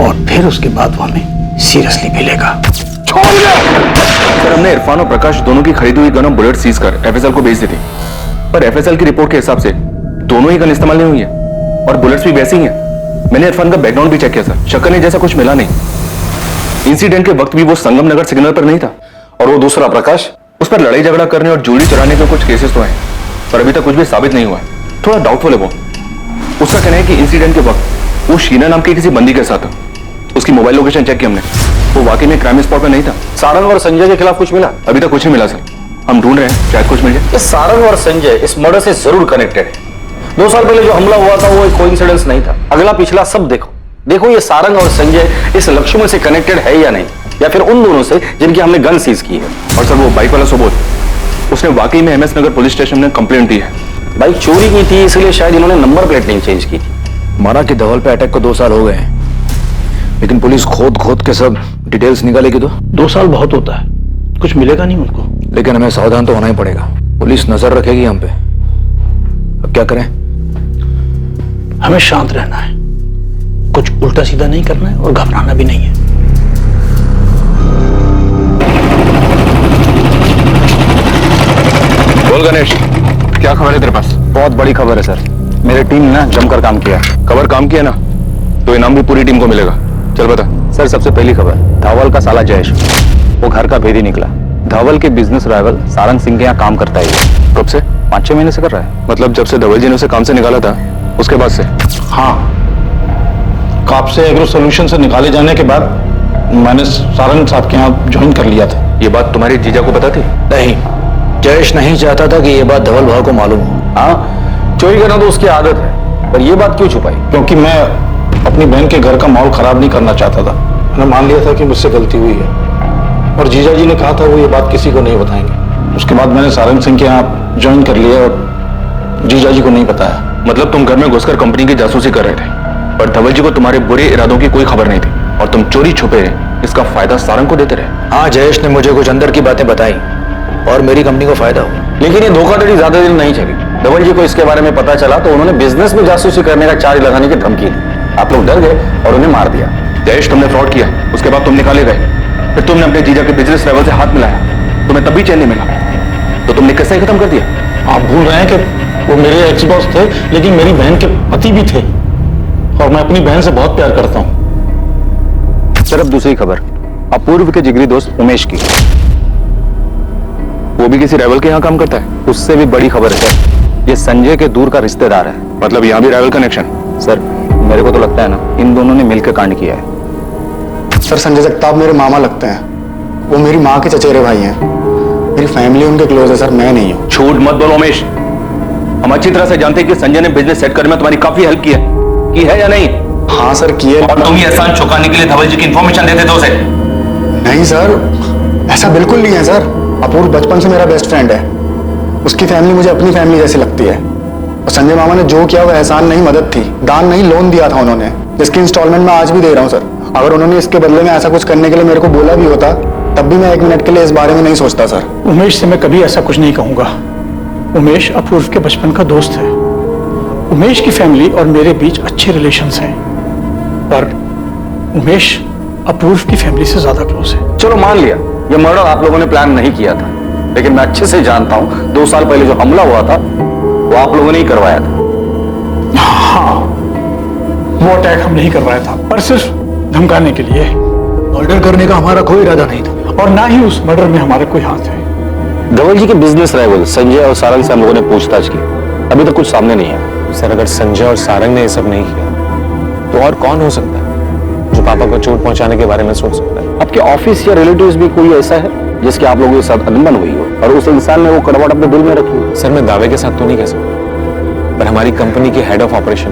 Speaker 10: और फिर उसके बाद वो हमें सीरियसली भी लेगा।
Speaker 1: सर हमने इरफान और प्रकाश दोनों की खरीदी हुई गन और बुलेट सीज कर एफएसएल को भेज दी थी, पर एफएसएल की रिपोर्ट के हिसाब से दोनों ही गन इस्तेमाल नहीं हुई है और बुलेट्स भी वैसी ही हैं। मैंने इरफान का बैकग्राउंड भी चेक किया सर, शक्कर नहीं जैसा कुछ मिला नहीं। इंसिडेंट के वक्त भी वो संगम नगर सिग्नल पर नहीं था।
Speaker 4: और वो दूसरा प्रकाश,
Speaker 1: उस पर लड़ाई झगड़ा करने और चोरी चुराने के कुछ केसेस तो हैं, पर अभी तक कुछ भी साबित नहीं हुआ है। थोड़ा डाउटफुल है वो। उसका कहना है कि इंसिडेंट के वक्त वो शीना नाम के किसी बंदी के साथ था। उसकी मोबाइल लोकेशन चेक की हमने, वो वाकई में क्राइम स्पॉट पर नहीं था।
Speaker 4: सारंग और संजय के खिलाफ कुछ मिला?
Speaker 1: अभी तक कुछ नहीं मिला सर, हम ढूंढ रहे हैं, शायद कुछ मिल जाए।
Speaker 4: ये सारंग और संजय इस मर्डर से जरूर कनेक्टेड है। 2 साल पहले जो हमला हुआ था वो एक कोइंसिडेंस नहीं था। अगला पिछला सब देखो, देखो ये सारंग और संजय इस लक्ष्मण से कनेक्टेड है या नहीं, या फिर उन दोनों से जिनकी हमने गन सीज की है।
Speaker 1: और सर वो बाइक वाला सुबोध, उसने वाकई में एमएस नगर पुलिस स्टेशन में कंप्लेंट दी है।
Speaker 4: बाइक चोरी की थी, इसलिए शायद इन्होंने नंबर प्लेट नहीं चेंज की थी।
Speaker 9: माना कि धवल पे अटैक को 2 साल हो गए हैं, लेकिन पुलिस खोद के सब डिटेल्स निकालेगी तो
Speaker 10: 2 साल बहुत होता है, कुछ मिलेगा नहीं उनको।
Speaker 9: लेकिन हमें सावधान तो होना ही पड़ेगा। पुलिस नजर रखेगी हम पे। अब क्या करें?
Speaker 10: हमें शांत रहना है, कुछ उल्टा सीधा नहीं करना है और घबराना भी नहीं है।
Speaker 1: बोल गणेश, क्या खबर है तेरे पास?
Speaker 9: बहुत बड़ी खबर है सर, मेरी टीम ने ना जमकर काम किया।
Speaker 1: खबर काम किया ना, तो इनाम भी पूरी टीम को मिलेगा। चल बता।
Speaker 9: सर सबसे पहली खबर, धवल का साला जयेश, वो घर का भेदी निकला। धवल के बिजनेस राइवल सारंग सिंह के यहाँ काम करता है।
Speaker 1: कब से?
Speaker 9: 5-6 महीने से कर रहा है।
Speaker 1: मतलब जब से धवल जी ने उसे काम से निकाला था उसके बाद से?
Speaker 10: हाँ, काप से एग्रो सोल्यूशन से निकाले जाने के बाद मैंने सारंग साहब के यहाँ ज्वाइन कर लिया था।
Speaker 1: ये बात तुम्हारी जीजा को पता थी?
Speaker 9: नहीं, जयेश नहीं चाहता था कि ये बात धवल भाव को मालूम हो।
Speaker 4: हाँ, चोरी करना तो उसकी आदत है, पर ये बात क्यों छुपाई?
Speaker 10: क्योंकि मैं अपनी बहन के घर का माहौल खराब नहीं करना चाहता था। मैंने मान लिया था कि मुझसे गलती हुई है और जीजा जी ने कहा था वो ये बात किसी को नहीं बताएंगे। उसके बाद मैंने सारंग सिंह के यहाँ ज्वाइन कर लिया और जीजा जी को नहीं बताया।
Speaker 1: मतलब तुम घर में घुसकर कंपनी की जासूसी कर रहे थे, पर धवल जी को तुम्हारे बुरे इरादों की कोई खबर नहीं थी और तुम चोरी छुपे इसका फायदा सारंग को देते रहे।
Speaker 9: हाँ, जयेश ने मुझे कुछ अंदर की बातें बताई और मेरी कंपनी को फायदा हुआ।
Speaker 4: लेकिन ये धोखाधड़ी ज्यादा दिन नहीं चली। धवल जी को इसके बारे में पता चला तो उन्होंने बिजनेस में जासूसी करने का चार्ज लगाने की धमकी दी। आप लोग डर गए और उन्हें मार दिया।
Speaker 1: जयेश, तुमने फ्रॉड किया, उसके बाद तुम निकाले गए, फिर तुमने अपने जीजा के बिजनेस लेवल से हाथ मिलाया, तुम्हें तब भी चैन नहीं मिला, तो तुमने कैसे ही खत्म कर दिया?
Speaker 10: आप भूल रहे हैं कि वो मेरे एक्स बॉस थे, लेकिन मेरी बहन के पति भी थे और मैं अपनी बहन से बहुत प्यार करता हूं।
Speaker 9: सिर्फ दूसरी खबर, अपूर्व के जिगरी दोस्त उमेश की,
Speaker 1: वो भी किसी राइवल के यहाँ काम करता है?
Speaker 9: उससे भी बड़ी खबर है सर, ये संजय के दूर का रिश्तेदार है।
Speaker 1: मतलब यहाँ भी राइवल कनेक्शन?
Speaker 9: सर मेरे को तो लगता है ना, इन दोनों ने मिलकर कांड किया है।
Speaker 11: सर संजय जगताप मेरे मामा लगते हैं, वो मेरी माँ के चचेरे भाई हैं। मेरी फैमिली उनके क्लोज है सर, मैं नहीं हूँ।
Speaker 8: झूठ मत बोलो उमेश, हम अच्छी तरह से जानते हैं कि संजय ने बिजनेस सेट करने में तुम्हारी काफी हेल्प की है या नहीं?
Speaker 11: हाँ सर किए।
Speaker 8: और तुम ये एहसान चुकाने के लिए धवल जी की इंफॉर्मेशन देते थे उसे?
Speaker 11: नहीं सर, ऐसा बिल्कुल नहीं है सर। अपूर्व बचपन से मेरा बेस्ट फ्रेंड है, उसकी फैमिली मुझे अपनी फैमिली जैसी लगती है। और संजय मामा ने जो किया वो एहसान नहीं, मदद थी, दान नहीं, लोन दिया था उन्होंने, जिसकी इंस्टॉलमेंट मैं आज भी दे रहा हूँ सर। अगर उन्होंने इसके बदले में ऐसा कुछ करने के लिए मेरे को बोला भी होता तब भी मैं 1 मिनट के लिए इस बारे में नहीं सोचता सर।
Speaker 10: उमेश से मैं कभी ऐसा कुछ नहीं कहूंगा। उमेश अपूर्व के बचपन का दोस्त है। उमेश की फैमिली और मेरे बीच अच्छे रिलेशंस हैं, पर उमेश अपूर्व की फैमिली से ज्यादा क्लोज है।
Speaker 4: चलो मान लिया ये मर्डर आप लोगों ने प्लान नहीं किया था, लेकिन मैं अच्छे से जानता हूं 2 साल पहले जो हमला हुआ था वो आप लोगों ने ही करवाया था।
Speaker 10: हाँ, वो अटैक हम नहीं करवाया था, पर सिर्फ धमकाने के लिए।
Speaker 9: मर्डर करने का हमारा कोई इरादा नहीं था,
Speaker 10: और ना ही उस मर्डर में हमारा कोई हाथ है।
Speaker 4: धवल जी के बिजनेस राइवल संजय और सारंग से हम लोगों ने पूछताछ की, अभी तक कुछ सामने नहीं है।
Speaker 3: सर अगर संजय और सारंग ने ये सब नहीं किया तो और कौन हो सकता है जो पापा को चोट पहुंचाने के बारे में सोच सकता है?
Speaker 4: आपके ऑफिस या रिलेटिव्स भी कोई ऐसा है जिसके आप लोगों के साथ अनबन हुई हो और उस इंसान ने वो कड़वाहट अपने दिल में रखी हो?
Speaker 3: सर मैं दावे के साथ तो नहीं कह सकता, पर हमारी कंपनी के head of operation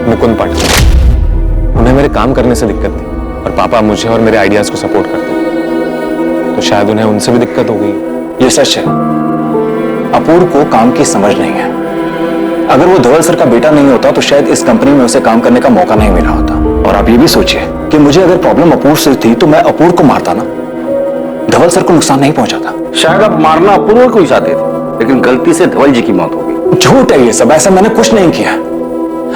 Speaker 3: Mukund Patil, उन्हें मेरे काम करने से दिक्कत थी और पापा मुझे और मेरे आइडियाज को सपोर्ट करते, तो शायद उन्हें उनसे भी दिक्कत हो गई।
Speaker 1: ये सच है, अपूर्व को काम की समझ नहीं है। अगर वो धवल सर का बेटा नहीं होता तो शायद इस कंपनी में उसे काम करने का मौका नहीं मिला होता। और आप ये भी सोचिए कि मुझे अगर प्रॉब्लम अपूर्व से थी तो मैं अपूर्व को मारता ना, धवल सर को नुकसान नहीं पहुंचाता।
Speaker 4: शायद आप मारना अपूर्व को ही चाहते थे, लेकिन गलती से धवल जी की मौत हो गई।
Speaker 1: झूठ है ये सब, ऐसा मैंने कुछ नहीं किया।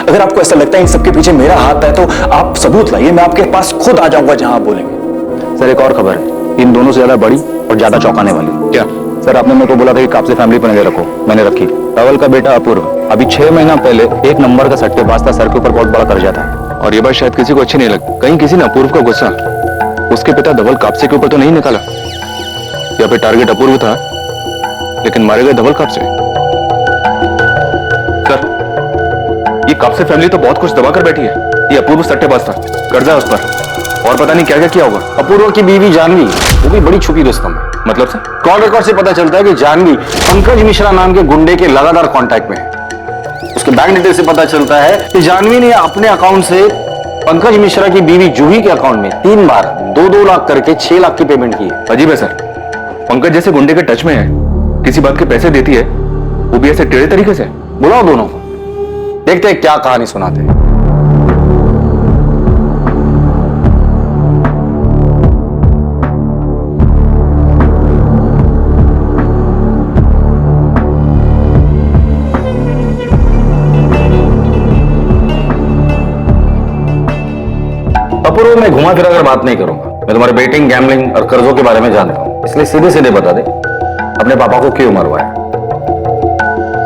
Speaker 1: अगर आपको ऐसा लगता है इन सबके पीछे मेरा हाथ है तो आप सबूत लाइए, मैं आपके पास खुद आ जाऊंगा जहां आप बोलेंगे।
Speaker 4: सर एक और खबर है, इन दोनों से ज्यादा बड़ी और ज्यादा चौंकाने वाली।
Speaker 3: क्या?
Speaker 4: सर आपने मेरे को बोला था कि कापसे फैमिली पर नजर रखो, मैंने रखी। धवल का बेटा अपूर्व अभी 6 महीना पहले 1 नंबर का सट्टेबाज था, सर के ऊपर बहुत बड़ा कर्जा था।
Speaker 3: और ये बात शायद किसी को अच्छी नहीं लगी। कहीं किसी ने अपूर्व का गुस्सा उसके पिता धवल कापसे के ऊपर तो नहीं निकाला, या फिर टारगेट अपूर्व था लेकिन मारे गए धवल कापसे? सर ये कापसे फैमिली तो बहुत कुछ दबा कर बैठी है। ये अपूर्व सट्टेबाज था, कर्जा है उस पर, और पता नहीं क्या क्या किया होगा।
Speaker 4: अपूर्व की बीवी जानवी वो भी बड़ी छुपी रुस्तम है।
Speaker 3: मतलब सर?
Speaker 4: कॉल रिकॉर्ड से पता चलता है कि जानवी पंकज मिश्रा नाम के गुंडे के लगातार कांटेक्ट में है। उसके बैंक डिटेल से पता चलता है कि जानवी ने अपने अकाउंट से पंकज मिश्रा की बीवी जूही के अकाउंट में 3 बार 2-2 लाख करके 6 लाख की पेमेंट की है।
Speaker 3: अजीब है सर, पंकज जैसे गुंडे के टच में है, किसी बात के पैसे देती है, वो भी ऐसे टेढ़े तरीके से।
Speaker 4: बुलाओ दोनों को, देखते हैं क्या कहानी सुनाते हैं। अपूर्व मैं घुमा फिरा कर बात नहीं करूंगा। मैं तुम्हारे बेटिंग, गैम्बलिंग और कर्जों के बारे में जानता हूं, इसलिए सीधे सीधे बता दे अपने पापा को क्यों मरवाया।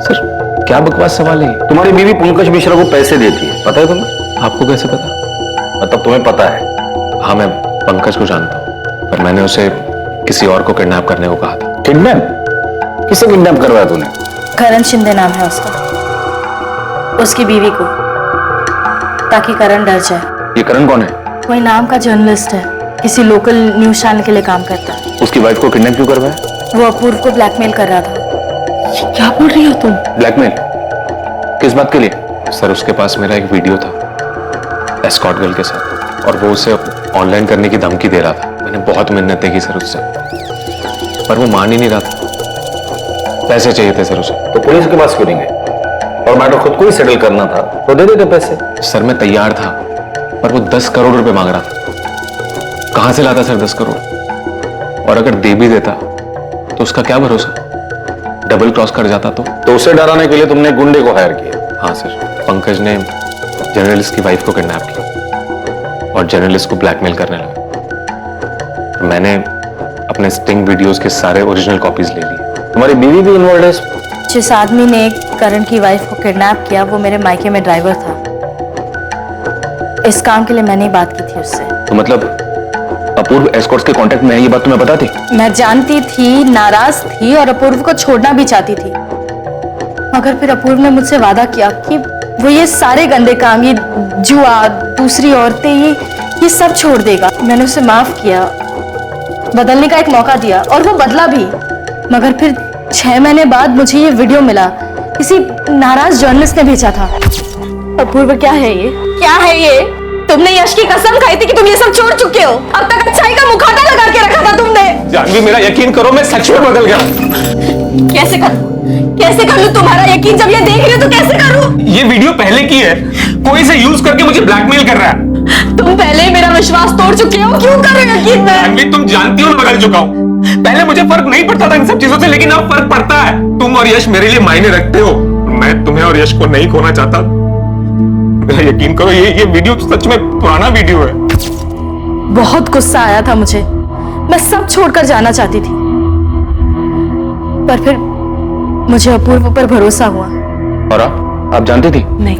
Speaker 3: सर क्या बकवास सवाल है?
Speaker 4: तुम्हारी बीवी पंकज मिश्रा को पैसे देती है, पता है तुम्हें?
Speaker 3: आपको कैसे पता?
Speaker 4: मतलब तुम्हें पता है?
Speaker 3: हाँ मैं पंकज को जानता हूँ, पर मैंने उसे किसी और को किडनैप करने को कहा था।
Speaker 4: किडनैप? किसे किडनैप करवाया तूने?
Speaker 6: करण शिंदे नाम है उसका, उसकी बीवी को, ताकि करण डर जाए।
Speaker 3: ये करण कौन है?
Speaker 6: कोई नाम का जर्नलिस्ट है, किसी लोकल न्यूज चैनल के लिए काम करता है।
Speaker 3: उसकी वाइफ को किडनैप क्यों करवाया?
Speaker 6: वो अपूर्व को ब्लैकमेल कर रहा था। क्या बोल रही हो तुम?
Speaker 3: ब्लैकमेल? किस बात के लिए? सर उसके पास मेरा एक वीडियो था एस्कॉर्ट गर्ल के साथ, और वो उसे ऑनलाइन करने की धमकी दे रहा था। मैंने बहुत मिन्नतें की सर उससे, पर वो मान ही नहीं रहा था। पैसे चाहिए थे सर उसे।
Speaker 4: तो पुलिस के पास क्यों नहीं गए? और मैटर खुद को ही सेटल करना था तो दे देते पैसे।
Speaker 3: सर मैं तैयार था, पर वो 10 करोड़ रुपए मांग रहा था। कहां से लाता सर 10 करोड़? और अगर दे भी देता तो उसका क्या भरोसा, डबल क्रॉस कर जाता तो
Speaker 4: उसे डराने के लिए तुमने गुंडे को हायर किया?
Speaker 3: हाँ सर, पंकज ने जर्नलिस्ट की वाइफ को किडनैप किया और जर्नलिस्ट को ब्लैकमेल करने लगा। मैंने अपने स्टिंग वीडियोस के सारे ओरिजिनल कॉपीज ले लिए।
Speaker 4: तुम्हारी बीवी भी इन्वॉल्व है?
Speaker 6: जिस आदमी ने करण की वाइफ को किडनैप किया वो मेरे मायके में ड्राइवर था। इस काम के लिए मैंने ही बात की थी उससे।
Speaker 3: तो मतलब अपूर्व एस्कॉर्ट्स के कांटेक्ट में है, ये बात तुम्हें पता थी?
Speaker 6: मैं जानती थी, नाराज थी और अपूर्व को छोड़ना भी चाहती थी, मगर फिर अपूर्व ने मुझसे वादा किया कि वो ये सारे गंदे काम, ये जुआ, दूसरी औरतें, ये सब छोड़ देगा। मैंने उसे माफ किया, बदलने का एक मौका दिया और वो बदला भी। मगर फिर 6 महीने बाद मुझे ये वीडियो मिला, किसी नाराज जर्नलिस्ट ने भेजा था। अपूर्व क्या है ये? क्या है ये? तुमने यश की कसम खाई थी कि तुम ये सब छोड़ चुके हो। अब तक अच्छाई का मुखौटा लगा के रखा था तुमने।
Speaker 3: जानवी मेरा यकीन करो, मैं सच में बदल गया।
Speaker 6: कैसे कर लूं तुम्हारा यकीन? जब ये देख रही हो तो कैसे करूं?
Speaker 3: ये वीडियो पहले की है, कोई इसे यूज करके मुझे ब्लैकमेल कर रहा है।
Speaker 6: तुम पहले ही मेरा विश्वास तोड़ चुके हो, क्यों कर रहे हो यकीन मैं?
Speaker 3: जानवी तुम जानती हो मैं बदल चुका हूँ। पहले मुझे फर्क नहीं पड़ता था इन सब चीजों से, लेकिन अब फर्क पड़ता है। तुम और यश मेरे लिए मायने रखते हो। मैं तुम्हें और यश को नहीं खोना चाहता। मेरा यकीन करो, ये वीडियो सच में पुराना वीडियो है।
Speaker 6: बहुत गुस्सा आया था मुझे, मैं सब छोड़कर जाना चाहती थी, पर फिर मुझे अपूर्व पर भरोसा हुआ।
Speaker 9: और आप जानती थी?
Speaker 7: नहीं,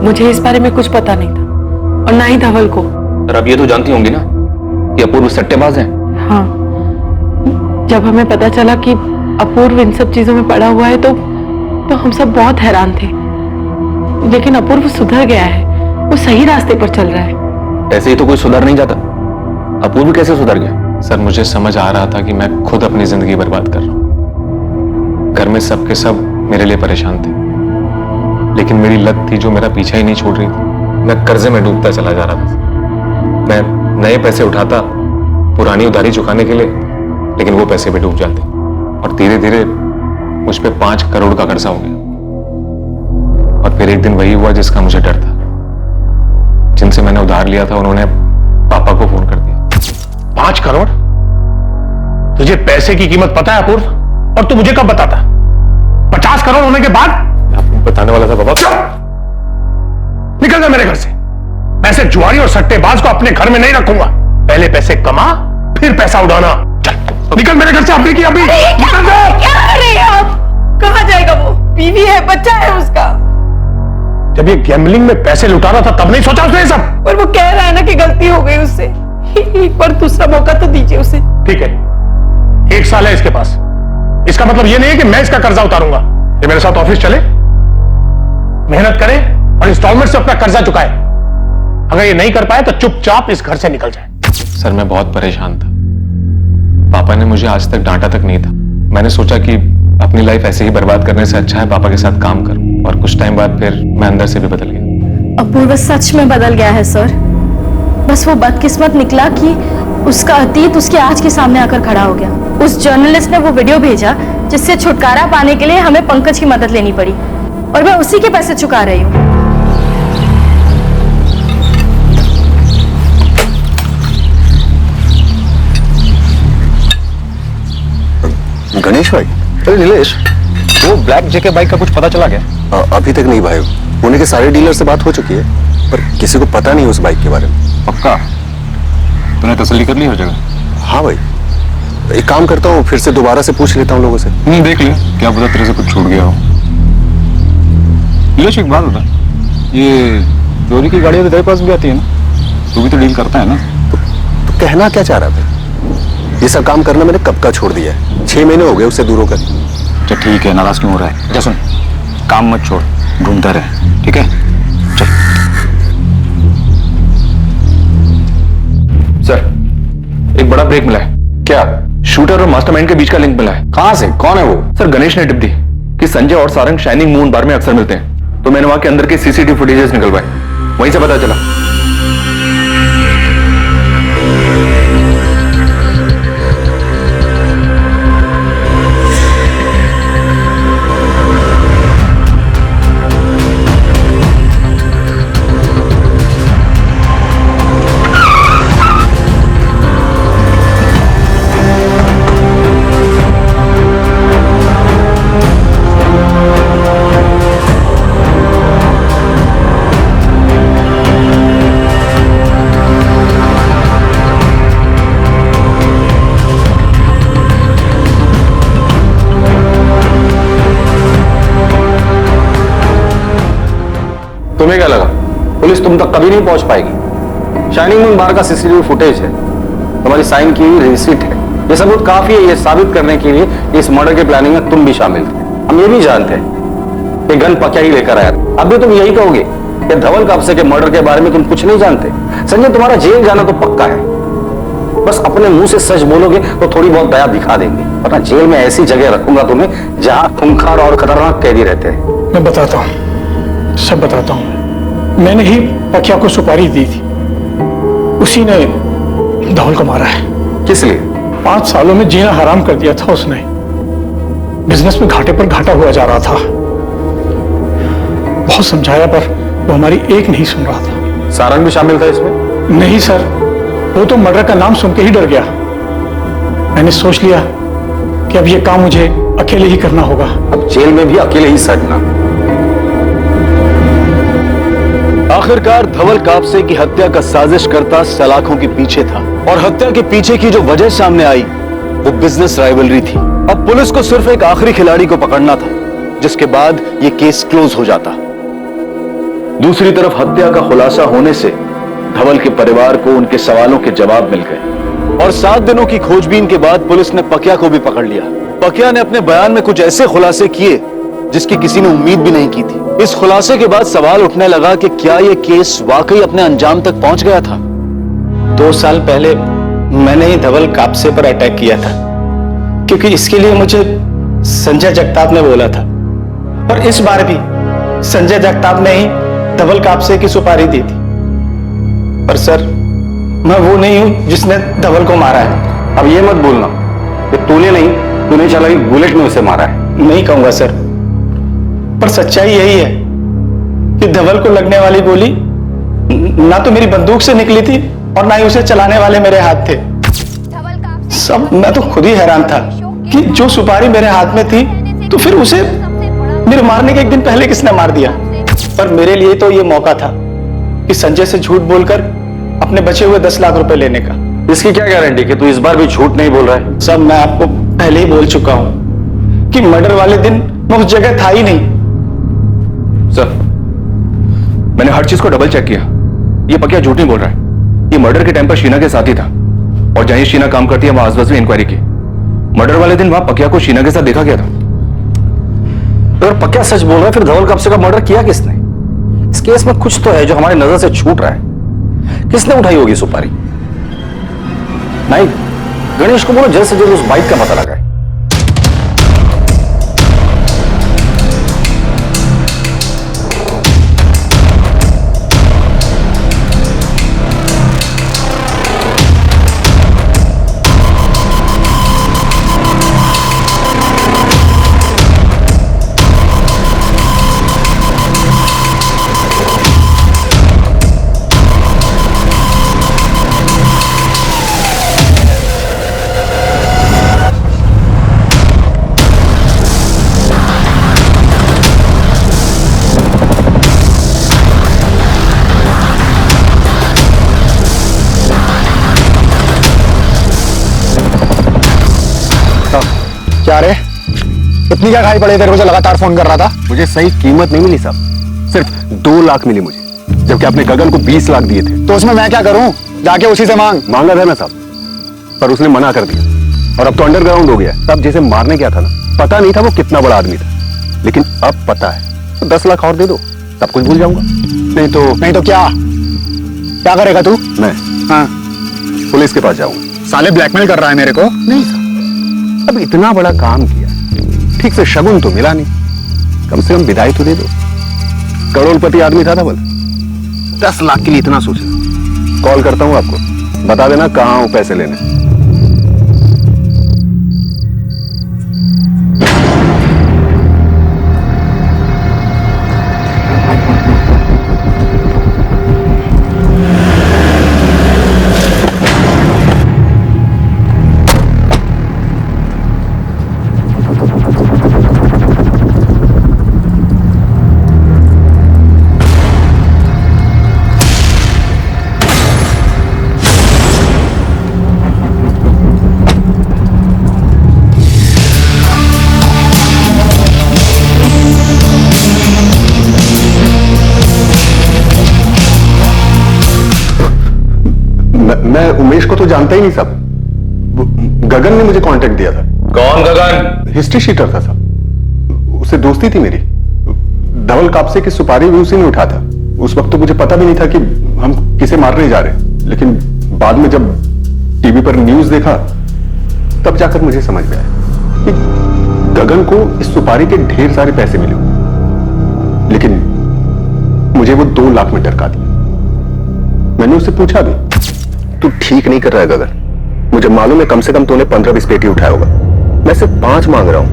Speaker 7: मुझे इस बारे में कुछ पता नहीं था, और ना ही धवल को।
Speaker 9: पर अब ये तो जानती होंगी ना कि अपूर्व सट्टेबाज है।
Speaker 7: हाँ, जब हमें पता चला कि अपूर्व इन सब चीजों में पड़ा हुआ है तो हम सब बहुत हैरान थे। लेकिन अपूर्व सुधर गया है, वो सही रास्ते पर चल रहा है।
Speaker 9: ऐसे ही तो कोई सुधर नहीं जाता। अपूर्व कैसे सुधर गया?
Speaker 3: सर, मुझे समझ आ रहा था कि मैं खुद अपनी जिंदगी बर्बाद कर रहा हूँ। घर में सबके सब मेरे लिए परेशान थे, लेकिन मेरी लत थी जो मेरा पीछा ही नहीं छोड़ रही थी। मैं कर्जे में डूबता चला जा रहा था। मैं नए पैसे उठाता पुरानी उधारी चुकाने के लिए, लेकिन वो पैसे भी डूब जाते, और धीरे धीरे मुझ पे 5 करोड़ का कर्जा हो गया। और फिर एक दिन वही हुआ जिसका मुझे डर था। जिनसे मैंने उधार लिया था उन्होंने पापा को फोन कर दिया।
Speaker 2: 5 करोड़? तुझे पैसे की कीमत पता है अपूर्व? और तू मुझे कब बताता? 50 करोड़ होने के बाद?
Speaker 3: आपको बताने वाला था बाबा।
Speaker 2: निकल जा मेरे घर से। ऐसे जुआरी और सट्टेबाज को अपने घर में नहीं रखूंगा। पहले पैसे कमा, फिर पैसा उड़ाना। चल निकल मेरे घर से अभी की अभी। निकल जा।
Speaker 7: क्या कर रहे हैं आप? कहाँ जाएगा वो? बीवी है, बच्चा है उसका।
Speaker 2: जब ये गैम्बलिंग में पैसे लुटा रहा था तब नहीं सोचा उसने ये सब?
Speaker 7: पर वो कह रहा है ना कि गलती हो गई उससे। एक बार दूसरा मौका तो दीजिए उसे।
Speaker 2: ठीक है, 1 साल है इसके पास। इसका मतलब ये नहीं है कि मैं इसका कर्जा उतारूंगा। ये मेरे साथ ऑफिस चले, मेहनत करे और इंस्टॉलमेंट से अपना कर्जा चुकाए। अगर ये नहीं कर पाए तो चुपचाप इस घर से निकल जाए।
Speaker 3: सर, मैं बहुत परेशान था। पापा ने मुझे आज तक डांटा तक नहीं था। मैंने सोचा कि अपनी लाइफ ऐसे ही बर्बाद करने से अच्छा है पापा के साथ काम करूं, और कुछ टाइम बाद फिर मैं अंदर से भी बदल गया।
Speaker 6: अपूर्व सच में बदल गया है सर। बस वो बदकिस्मत निकला कि उसका अतीत उसके आज के सामने आकर खड़ा हो गया। उस जर्नलिस्ट ने वो वीडियो भेजा जिससे छुटकारा पाने के लिए हमें पंकज की मदद लेनी पड़ी, और मैं उसी के पैसे चुका रही हूँ।
Speaker 1: गणेश भाई।
Speaker 9: अरे नीलेश, वो ब्लैक जेके बाइक का कुछ पता चला क्या?
Speaker 1: अभी तक नहीं भाई। पुणे के सारे डीलर से बात हो चुकी है, पर किसी को पता नहीं उस बाइक के बारे में।
Speaker 9: पक्का? तूने तसल्ली कर ली हर जगह?
Speaker 1: हाँ भाई, एक काम करता हूँ, फिर से दोबारा से पूछ लेता हूँ लोगों से।
Speaker 9: देख ले, क्या पता तेरे से कुछ छूट गया हो। नीलेश, एक बात बता, ये चोरी की गाड़ियां तो तेरे पास भी आती है ना? तू भी तो डील करता है ना?
Speaker 1: तो कहना क्या चाह रहा था? ये सब काम करना मैंने कब का छोड़ दिया है। 6 महीने हो गए उससे दूर होकर।
Speaker 9: चल ठीक है, नाराज क्यों हो रहा है? जा सुन, काम मत छोड़, ढूंढता रहे, ठीक है? चल। सर, एक बड़ा ब्रेक मिला है। क्या? शूटर और मास्टरमाइंड के बीच का लिंक मिला है। कहां से? कौन है वो? सर, गणेश ने टिप दी कि संजय और सारंग शाइनिंग मून बार में अक्सर मिलते हैं, तो मैंने वहां के अंदर के सीसीटीवी फुटेजेस निकलवाए, वहीं से पता चला। तुम्हें क्या लगा पुलिस तुम तक कभी नहीं पहुंच पाएगी? शाइनिंग मून बार का सीसीटीवी फुटेज है, तुम्हारी साइन की हुई रिसीट है, ये सबूत काफी है ये साबित करने के लिए कि इस मर्डर के प्लानिंग में तुम भी शामिल थे। हम ये भी जानते हैं कि गन पक्का ही लेकर आया था। अब भी तुम यही कहोगे कि धवल कापसे के मर्डर के बारे में तुम कुछ नहीं जानते? संजय, तुम्हारा जेल जाना तो पक्का है।
Speaker 4: बस अपने मुंह से सच बोलोगे तो थोड़ी बहुत दया दिखा देंगे, वरना जेल में ऐसी जगह रखूंगा तुम्हें जहां खूंखार और खतरनाक कैदी रहते हैं।
Speaker 10: मैं बताता हूँ, सब बताता हूँ। मैंने ही पकिया को सुपारी दी थी, उसी ने धवल को मारा है।
Speaker 4: किस लिए?
Speaker 10: 5 सालों में जीना हराम कर दिया था उसने। बिजनेस में घाटे पर घाटा हुआ जा रहा था। बहुत समझाया पर वो हमारी एक नहीं सुन रहा था।
Speaker 3: सारंग भी शामिल था इसमें?
Speaker 10: नहीं सर, वो तो मर्डर का नाम सुन के ही डर गया। मैंने सोच लिया कि अब ये काम मुझे अकेले ही करना होगा।
Speaker 4: अब जेल में भी अकेले ही सड़ना।
Speaker 9: आखिरकार धवल कापसे की हत्या का साजिश करता सलाखों के पीछे था, और हत्या के पीछे की जो वजह सामने आई वो बिजनेस राइवलरी थी। अब पुलिस को सिर्फ एक आखिरी खिलाड़ी को पकड़ना था, जिसके बाद ये केस क्लोज हो जाता। दूसरी तरफ हत्या का खुलासा होने से धवल के परिवार को उनके सवालों के जवाब मिल गए, और 7 दिनों की खोजबीन के बाद पुलिस ने पकिया को भी पकड़ लिया। पकिया ने अपने बयान में कुछ ऐसे खुलासे किए जिसकी किसी ने उम्मीद भी नहीं की थी। इस खुलासे के बाद सवाल उठने लगा कि क्या यह केस वाकई अपने अंजाम तक पहुंच गया था।
Speaker 11: 2 साल पहले मैंने ही धवल कापसे पर अटैक किया था, क्योंकि इसके लिए मुझे संजय जगताप ने बोला था, और इस बार भी संजय जगताप ने ही धवल कापसे की सुपारी दी थी। पर सर, मैं वो नहीं हूं जिसने धवल को मारा है।
Speaker 4: अब ये मत बोलना कि तूने चलाई बुलेट में उसे मारा है।
Speaker 11: नहीं कहूंगा सर, पर सच्चाई यही है कि धवल को लगने वाली गोली ना तो मेरी बंदूक से निकली थी और ना ही उसे चलाने वाले मेरे हाथ थे। सब मैं तो खुद ही हैरान था कि जो सुपारी मेरे हाथ में थी तो फिर उसे मेरे मारने के 1 दिन पहले किसने मार दिया। पर मेरे लिए तो ये मौका था कि संजय से झूठ बोलकर अपने बचे हुए 10 लाख रुपए लेने का।
Speaker 4: इसकी क्या गारंटी कि तू इस बार भी झूठ नहीं बोल रहा है?
Speaker 11: सब मैं आपको पहले ही बोल चुका हूं कि मर्डर वाले दिन मैं उस जगह था ही नहीं।
Speaker 1: सर, मैंने हर चीज को डबल चेक किया। ये पकिया झूठ नहीं बोल रहा है। ये मर्डर के टाइम पर शीना के साथ ही था, और जहां शीना काम करती है वहां आसपास भी इंक्वायरी की। मर्डर वाले दिन वहां पकिया को शीना के साथ देखा गया था।
Speaker 4: अगर पकिया सच बोल रहा है, फिर धवल कापसे का मर्डर किया किसने? इस केस में कुछ तो है जो हमारी नजर से छूट रहा है। किसने उठाई होगी सुपारी? नहीं, गणेश को बोलो जल्द से जल्द उस बाइक का पता लगाए।
Speaker 9: क्या रे, इतनी क्या खाई पड़ी तेरे को जो लगातार फोन कर रहा था?
Speaker 3: मुझे सही कीमत नहीं मिली साहब, सिर्फ 2 लाख मिली मुझे, जबकि आपने गगन को 20 लाख दिए थे।
Speaker 9: तो उसमें मैं क्या करूं? जाके उसी से मांगा
Speaker 3: था ना साहब, पर उसने मना कर दिया, और अब तो अंडरग्राउंड हो गया। तब जैसे मारने गया था ना, पता नहीं था वो कितना बड़ा आदमी था, लेकिन अब पता है। तो 10 लाख और दे दो, तब कुछ भूल जाऊंगा। नहीं तो क्या करेगा तू? मैं पुलिस के पास जाऊंगा।
Speaker 9: साले ब्लैकमेल कर रहा है मेरे को?
Speaker 3: नहीं साहब, अब इतना बड़ा काम किया, ठीक से शगुन तो मिला नहीं, कम से कम विदाई तो दे दो। करोड़पति आदमी था बोल, 10 लाख के लिए इतना सोचा। कॉल करता हूं आपको, बता देना कहां हूं पैसे लेने। मैं उमेश को तो जानता ही नहीं साहब, गगन ने मुझे कांटेक्ट दिया था।
Speaker 5: कौन गगन?
Speaker 3: हिस्ट्री शीटर था साहब, उससे दोस्ती थी मेरी। धवल कापसे की सुपारी भी उसी ने उठा था। उस वक्त तो मुझे पता भी नहीं था कि हम किसे मारने जा रहे हैं, लेकिन बाद में जब टीवी पर न्यूज देखा तब जाकर मुझे समझ में आया कि गगन को इस सुपारी के ढेर सारे पैसे मिले, लेकिन मुझे वो 2 लाख में टरका दिया। मैंने उससे पूछा भी, तू ठीक नहीं कर रहा है गगन, मुझे मालूम है कम से कम तूने 15-20 पेटी उठाया होगा, मैं सिर्फ 5 मांग रहा हूं।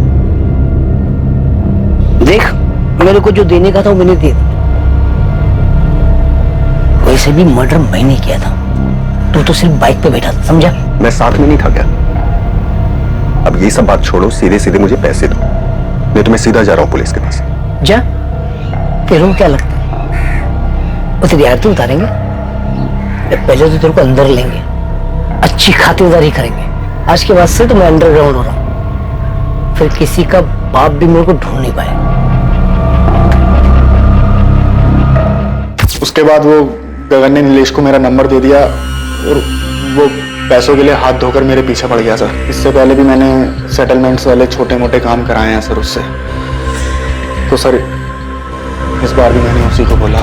Speaker 12: देख, मेरे को जो देने का था वो मैंने दे दिया। वैसे भी मर्डर मैंने किया था, तू तो सिर्फ बाइक पे बैठा था, समझा?
Speaker 3: मैं साथ में नहीं था क्या? अब ये सब बात छोड़ो, सीधे सीधे मुझे पैसे दो, नहीं तो मैं सीधा जा रहा हूं पुलिस के पास।
Speaker 12: जा, तेरे को क्या लगता है वो तेरी आरती उतारेंगे? पहले तो तेरे को अंदर लेंगे, अच्छी खातिरदारी करेंगे। आज के बाद से तो मैं अंडरग्राउंड हो रहा हूं, फिर किसी का बाप भी मेरे को ढूंढ नहीं पाए।
Speaker 11: उसके बाद वो गगन ने नीलेश को मेरा नंबर दे दिया और वो पैसों के लिए हाथ धोकर मेरे पीछे पड़ गया सर। इससे पहले भी मैंने सेटलमेंट्स वाले छोटे मोटे काम कराए हैं सर उससे। तो सर इस बार भी मैंने उसी को बोला।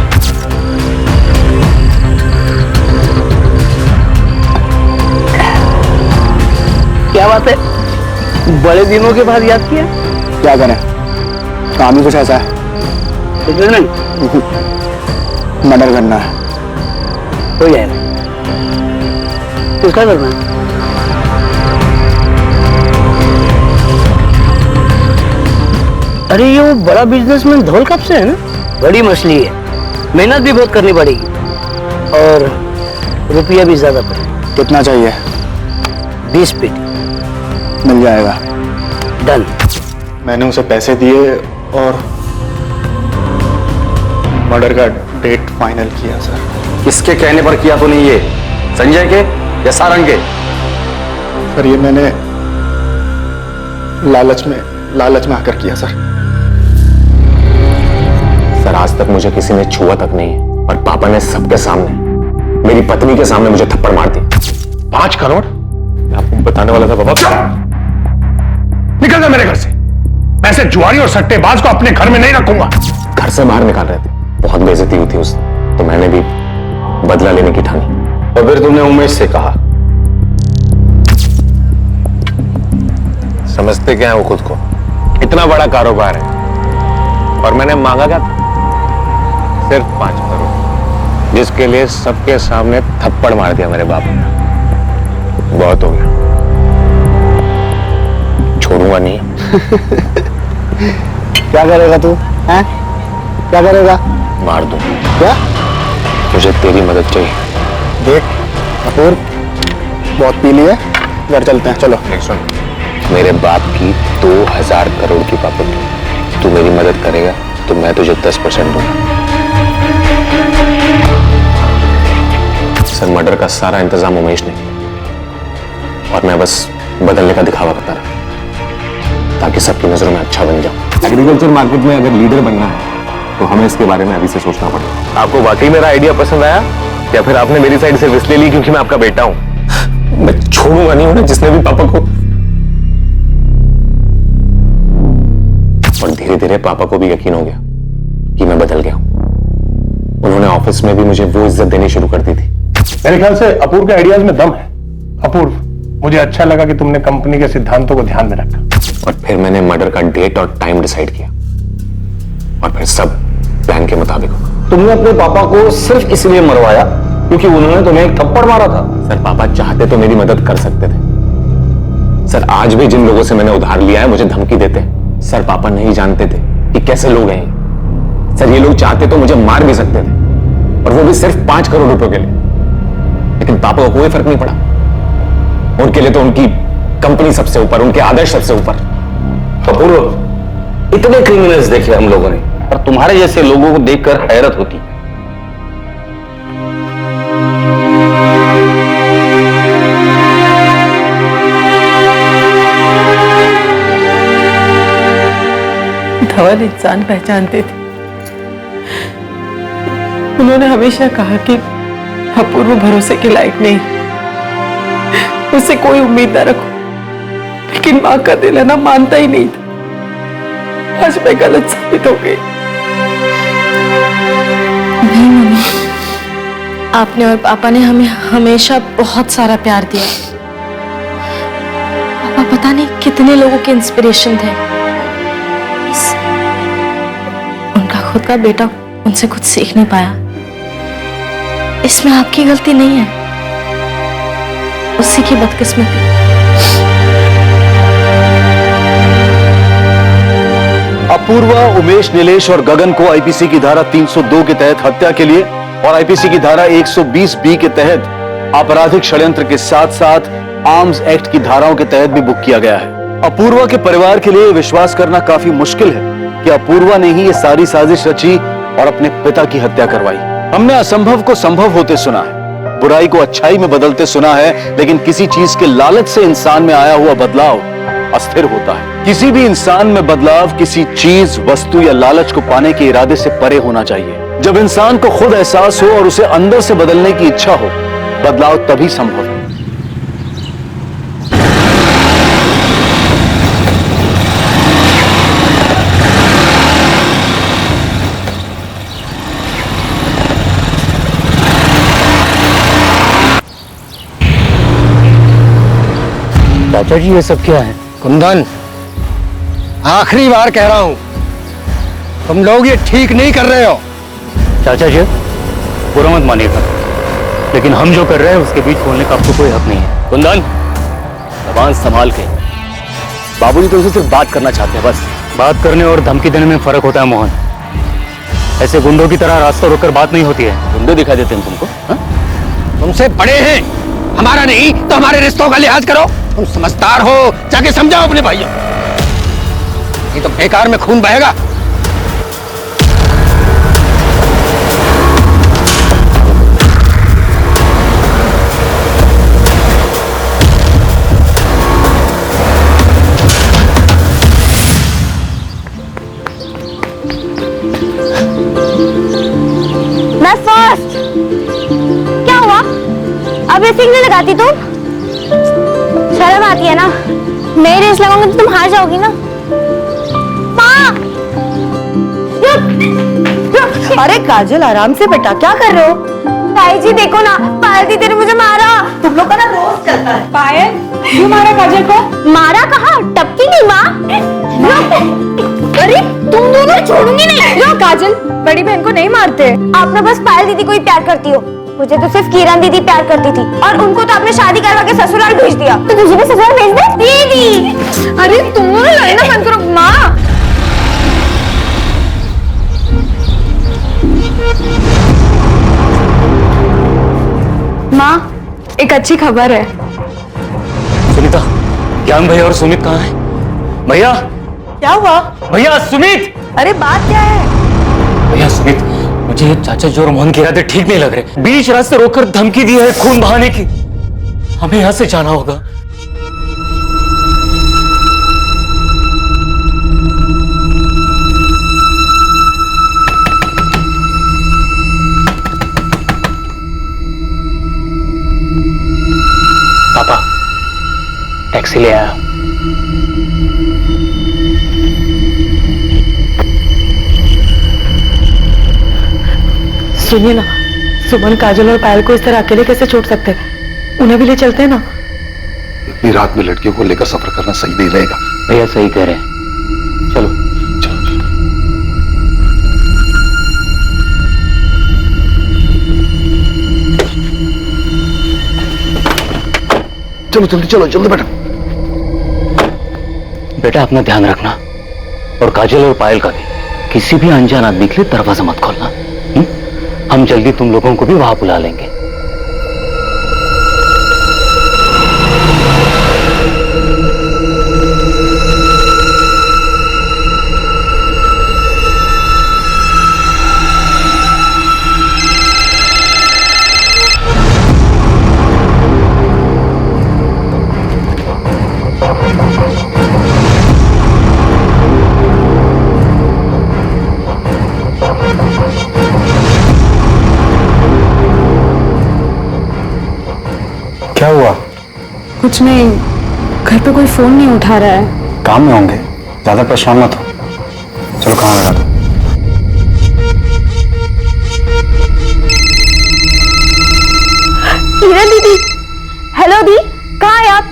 Speaker 12: क्या बात है, बड़े दिनों के बाद याद किया?
Speaker 11: क्या करें, काम ही कुछ ऐसा है। मर्डर करना है।
Speaker 12: हो जाएगा। किसका करना है? अरे ये वो बड़ा बिजनेसमैन धवल कब से है ना, बड़ी मछली है, मेहनत भी बहुत करनी पड़ेगी और रुपया भी ज्यादा पड़ेगा।
Speaker 11: कितना चाहिए?
Speaker 12: 20 पेटी
Speaker 11: मिल जाएगा।
Speaker 12: डन।
Speaker 11: मैंने उसे पैसे दिए और मर्डर का डेट फाइनल किया सर।
Speaker 4: किसके कहने पर किया तूने ये? संजय के या सारंग के?
Speaker 11: सर ये मैंने लालच में आकर किया सर।
Speaker 3: सर आज तक मुझे किसी ने छुआ तक नहीं है और पापा ने सबके सामने, मेरी पत्नी के सामने मुझे थप्पड़ मार दी।
Speaker 2: 5 करोड़?
Speaker 3: मैं आपको बताने वाला था पापा।
Speaker 2: निकल जा मेरे घर से। मैं ऐसे जुआरी और सट्टेबाज को अपने घर में नहीं रखूंगा।
Speaker 3: घर से बाहर निकाल रहे थे, बहुत बेइज्जती हुई थी उस दिन, तो मैंने भी बदला लेने की ठानी।
Speaker 4: और फिर तुमने उमेश से कहा?
Speaker 3: समझते क्या है वो खुद को, इतना बड़ा कारोबार है और मैंने मांगा क्या? सिर्फ 5 करोड़, जिसके लिए सबके सामने थप्पड़ मार दिया मेरे बाप ने। बहुत हो गया, छोड़ूंगा नहीं।
Speaker 11: क्या करेगा तू? हैं? क्या करेगा?
Speaker 3: मार दूं।
Speaker 11: क्या?
Speaker 3: मुझे तेरी मदद चाहिए।
Speaker 11: देख कपूर, बहुत पी लिया, घर चलते हैं, चलो।
Speaker 3: सुन, मेरे बाप की 2000 करोड़ की प्रॉपर्टी, तू मेरी मदद करेगा तो मैं तुझे 10% दूंगा। सर मर्डर का सारा इंतजाम उमेश ने, और मैं बस बदलने का दिखावा करता रहा ताकि सबकी नजरों में अच्छा बन जाऊं। एग्रीकल्चर मार्केट में अगर लीडर बनना है तो हमें इसके बारे में अभी से सोचना पड़ेगा। आपको वाकई मेरा आइडिया पसंद आया या फिर आपने मेरी साइड से इसलिए ली क्योंकि मैं आपका बेटा हूं? मैं छोड़ूंगा नहीं उन्हें जिसने भी पापा को, और धीरे धीरे पापा को भी यकीन हो गया कि मैं बदल गया हूं। उन्होंने ऑफिस में भी मुझे वो इज्जत देनी शुरू कर दी थी।
Speaker 2: मेरे ख्याल से अपूर्व के आइडियाज में दम है। अपूर्व, मुझे अच्छा लगा कि तुमने कंपनी के सिद्धांतों को ध्यान में रखा।
Speaker 3: और फिर मैंने मर्डर का डेट और टाइम डिसाइड किया और फिर सब प्लान के मुताबिक होगा।
Speaker 4: तुमने अपने पापा को सिर्फ इसलिए मरवाया क्योंकि उन्होंने तुम्हें एक थप्पड़ मारा था?
Speaker 3: सर पापा चाहते तो मेरी मदद कर सकते थे। सर आज भी जिन लोगों से मैंने उधार लिया है मुझे धमकी देते हैं। सर पापा नहीं जानते थे कि कैसे लोग हैं। सर ये लोग चाहते तो मुझे मार भी सकते थे, और वो भी सिर्फ 5 करोड़ रुपए के लिए। लेकिन पापा को कोई फर्क नहीं पड़ा। उनके लिए तो उनकी कंपनी सबसे ऊपर, उनके आदर्श सबसे ऊपर।
Speaker 4: अपूर्व, इतने क्रिमिनल्स देखे हम लोगों ने, पर तुम्हारे जैसे लोगों को देखकर हैरत होती है।
Speaker 7: धवल इंसान पहचानते थे। उन्होंने हमेशा कहा कि अपूर्व भरोसे के लायक नहीं, उससे कोई उम्मीद ना रखो। लेकिन मां का दिल है ना, मानता ही नहीं था। आज मैं गलत साबित हो गई।
Speaker 6: नहीं मम्मी, आपने और पापा ने हमें हमेशा बहुत सारा प्यार दिया, पता नहीं कितने लोगों के इंस्पिरेशन थे। उनका खुद का बेटा उनसे कुछ सीख नहीं पाया। इसमें आपकी गलती नहीं है, उसी की बदकिस्मती।
Speaker 4: अपूर्वा, उमेश, नीलेश और गगन को आईपीसी की धारा 302 के तहत हत्या के लिए और आईपीसी की धारा 120 के तहत आपराधिक षड्यंत्र के साथ साथ आर्म्स एक्ट की धाराओं के तहत भी बुक किया गया है। अपूर्वा के परिवार के लिए विश्वास करना काफी मुश्किल है कि अपूर्वा ने ही ये सारी साजिश रची और अपने पिता की हत्या करवाई। हमने असंभव को संभव होते सुना है, बुराई को अच्छाई में बदलते सुना है, लेकिन किसी चीज के लालच से इंसान में आया हुआ बदलाव अस्थिर होता है। किसी भी इंसान में बदलाव किसी चीज, वस्तु या लालच को पाने के इरादे से परे होना चाहिए। जब इंसान को खुद एहसास हो और उसे अंदर से बदलने की इच्छा हो, बदलाव तभी संभव है।
Speaker 8: चाचा जी ये सब क्या है? कुंदन, आखिरी बार कह रहा हूं, तुम लोग ये ठीक नहीं कर रहे हो। चाचा जी बुरा मत मानिएगा, लेकिन हम जो कर रहे हैं उसके बीच बोलने का आपको कोई हक नहीं है। कुंदन, जबान संभाल के। बाबूजी तो उनसे सिर्फ बात करना चाहते हैं बस। बात करने और धमकी देने में फर्क होता है मोहन। ऐसे गुंडों की तरह रास्ता रोककर बात नहीं होती है। गुंडे दिखाई देते हैं तुमको? तुमसे बड़े हैं, हमारा नहीं तो हमारे रिश्तों का लिहाज करो। तुम समझदार हो, जाके समझाओ अपने भाइयों, नहीं तो बेकार में खून बहेगा।
Speaker 6: मैं फर्स्ट। क्या हुआ? अब रेसिंग नहीं लगाती तुम? शर्म आती है ना? मैं रेस लगाऊंगी तो तुम हार जाओगी ना। माँ!
Speaker 7: अरे काजल, आराम से बेटा, क्या कर रहे हो?
Speaker 6: ताई जी देखो ना, पायल दीदी ने मुझे मारा।
Speaker 7: तुम लोग का ना रोज चलता है। पायल, क्यों मारा काजल को?
Speaker 6: मारा कहाँ, टपकी नहीं माँ। अरे तुम दोनों छोड़ूंगी नहीं।
Speaker 7: क्यों काजल, बड़ी बहन को नहीं मारते?
Speaker 6: आप ना बस पायल दीदी को ही प्यार करती हो। मुझे तो सिर्फ किरण दीदी प्यार करती थी, और उनको तो आपने शादी करवा के ससुराल भेज दिया। तो तुझे भी ससुराल भेज दे दीदी।
Speaker 7: अरे तुम दोनों लड़ना बंद करो। माँ, माँ, एक अच्छी खबर है।
Speaker 8: सुनीता, ज्ञान भैया और सुमित कहाँ हैं? भैया,
Speaker 7: क्या हुआ?
Speaker 8: भैया सुमित।
Speaker 7: अरे बात क्या है?
Speaker 8: भैया सुमित, मुझे ये चाचा जी और मोहन के इरादे ठीक नहीं लग रहे। बीच रास्ते रोककर धमकी दी है खून बहाने की। हमें यहां से जाना होगा। पापा, टैक्सी ले आया।
Speaker 7: सुनिए ना, सुमन, काजल और पायल को इस तरह अकेले कैसे छोड़ सकते हैं? उन्हें भी ले चलते हैं ना।
Speaker 5: इतनी रात में लड़कियों को लेकर सफर करना सही नहीं रहेगा।
Speaker 8: भैया सही कह रहे हैं, चलो
Speaker 5: चलो जल्दी चलो, जल्दी बेटा।
Speaker 8: बेटा अपना ध्यान रखना, और काजल और पायल का भी। किसी भी अनजान आदमी के लिए दरवाजा मत खोलना। हम जल्दी तुम लोगों को भी वहां बुला लेंगे।
Speaker 10: क्या हुआ?
Speaker 7: कुछ नहीं, घर पे कोई फोन नहीं उठा रहा है।
Speaker 10: काम में होंगे, ज्यादा परेशान मत हो। चलो कहाँ लगा दो।
Speaker 6: किरण दीदी, हेलो दी, कहाँ है आप?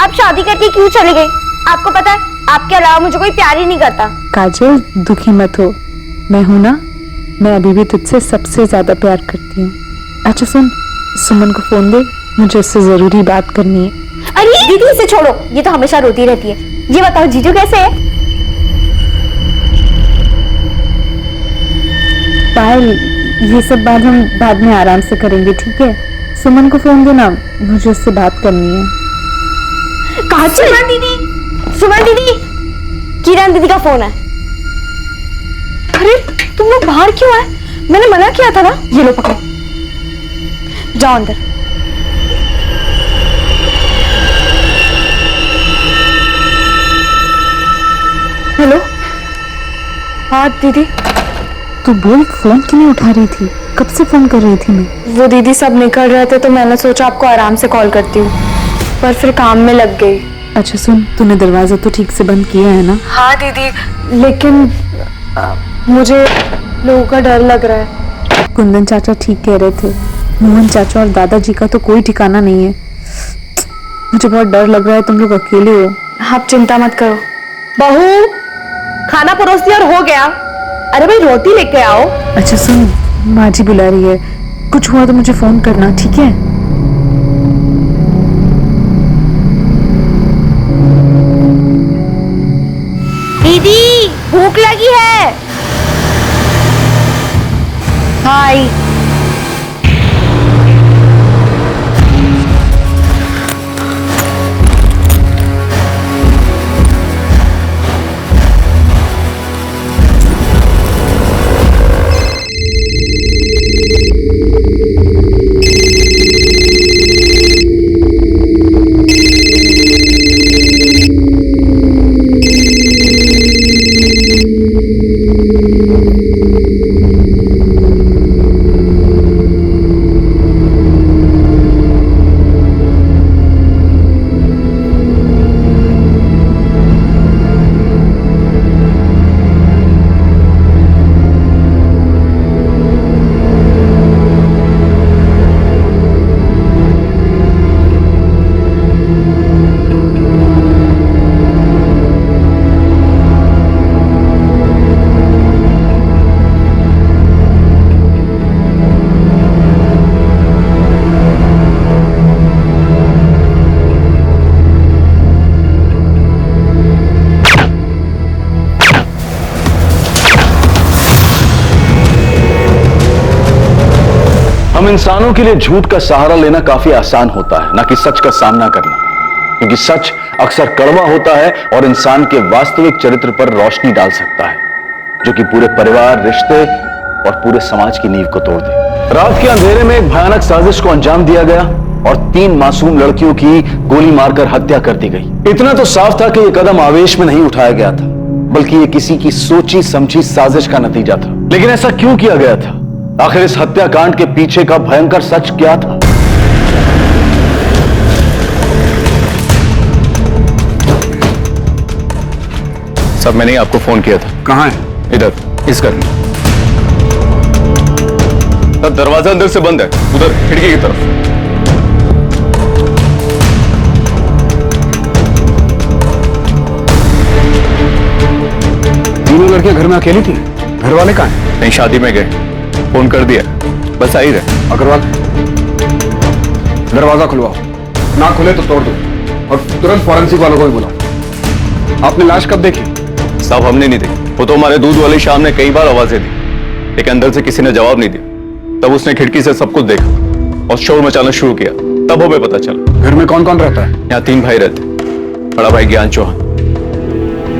Speaker 6: आप शादी करके क्यों चले गए? आपको पता है आपके अलावा मुझे कोई प्यार ही नहीं करता।
Speaker 13: काजल दुखी मत हो, मैं हूं ना, मैं अभी भी तुझसे सबसे ज्यादा प्यार करती हूँ। अच्छा सुन, सुमन को फोन दे, मुझे उससे जरूरी बात करनी है।
Speaker 6: अरे दीदी इसे छोड़ो, ये तो हमेशा रोती रहती है। ये बताओ जीजू कैसे है?
Speaker 13: पायल, ये सब बात हम बाद में आराम से करेंगे, ठीक है? सुमन को फोन देना, मुझे उससे बात करनी है।
Speaker 6: कहाँ सुमन दीदी? सुमन दीदी, किरण दीदी का फोन है। अरे तुम लोग बाहर क्यों आए? मैंने मना किया था ना। ये लो पकड़ो, जाओ अंदर। हेलो, हाँ दीदी।
Speaker 13: तू बोल, फोन क्यों नहीं उठा रही थी? कब से फोन कर रही थी मैं?
Speaker 6: वो दीदी सब निकल रहे थे तो मैंने सोचा आपको आराम से कॉल करती हूँ, पर फिर काम में लग गई।
Speaker 13: अच्छा सुन, तूने दरवाजा तो ठीक से बंद किया है ना?
Speaker 6: हाँ दीदी, लेकिन मुझे लोगों का डर लग रहा है।
Speaker 13: कुंदन चाचा ठीक कह रहे थे, मोहन चाचा और दादाजी का तो कोई ठिकाना नहीं है। मुझे बहुत डर लग रहा है, तुम लोग अकेले हो।
Speaker 6: आप चिंता मत करो। बहू, खाना परोस दिया और हो गया। अरे भाई रोटी लेके आओ।
Speaker 13: अच्छा सुन, माँ जी बुला रही है, कुछ हुआ तो मुझे फोन करना, ठीक है?
Speaker 6: दीदी भूख लगी है। हाय।
Speaker 4: हम इंसानों के लिए झूठ का सहारा लेना काफी आसान होता है, ना कि सच का सामना करना, क्योंकि सच अक्सर कड़वा होता है और इंसान के वास्तविक चरित्र पर रोशनी डाल सकता है, जो कि पूरे परिवार, रिश्ते और पूरे समाज की नींव को तोड़ दे। रात के अंधेरे में एक भयानक साजिश को अंजाम दिया गया और 3 मासूम लड़कियों की गोली मारकर हत्या कर दी गई। इतना तो साफ था कि यह कदम आवेश में नहीं उठाया गया था, बल्कि यह किसी की सोची समझी साजिश का नतीजा था। लेकिन ऐसा क्यों किया गया था? आखिर इस हत्याकांड के पीछे का भयंकर सच क्या था?
Speaker 3: सब मैंने ही आपको फोन किया था।
Speaker 2: कहां है?
Speaker 3: इधर, इस घर में। तब दरवाजा अंदर से बंद है, उधर खिड़की की तरफ।
Speaker 2: तीनों लड़कियां घर में अकेली थी, घर वाले कहां हैं?
Speaker 3: नहीं, शादी में गए, फोन कर दिया, बस आ ही रहे।
Speaker 2: अग्रवाल, दरवाजा खुलवाओ, ना खुले तो तोड़ दो और तुरंत फॉरेंसिक वालों को भी बुलाओ। आपने लाश कब देखी?
Speaker 3: साहब हमने नहीं देखी, वो तो हमारे दूध वाली शाम ने कई बार आवाजें दी, लेकिन अंदर से किसी ने जवाब नहीं दिया। तब उसने खिड़की से सब कुछ देखा और शोर मचाना शुरू किया, तब हमें पता चला।
Speaker 2: घर में कौन कौन रहता है?
Speaker 3: यहाँ 3 भाई रहते, बड़ा भाई ज्ञान चौहान,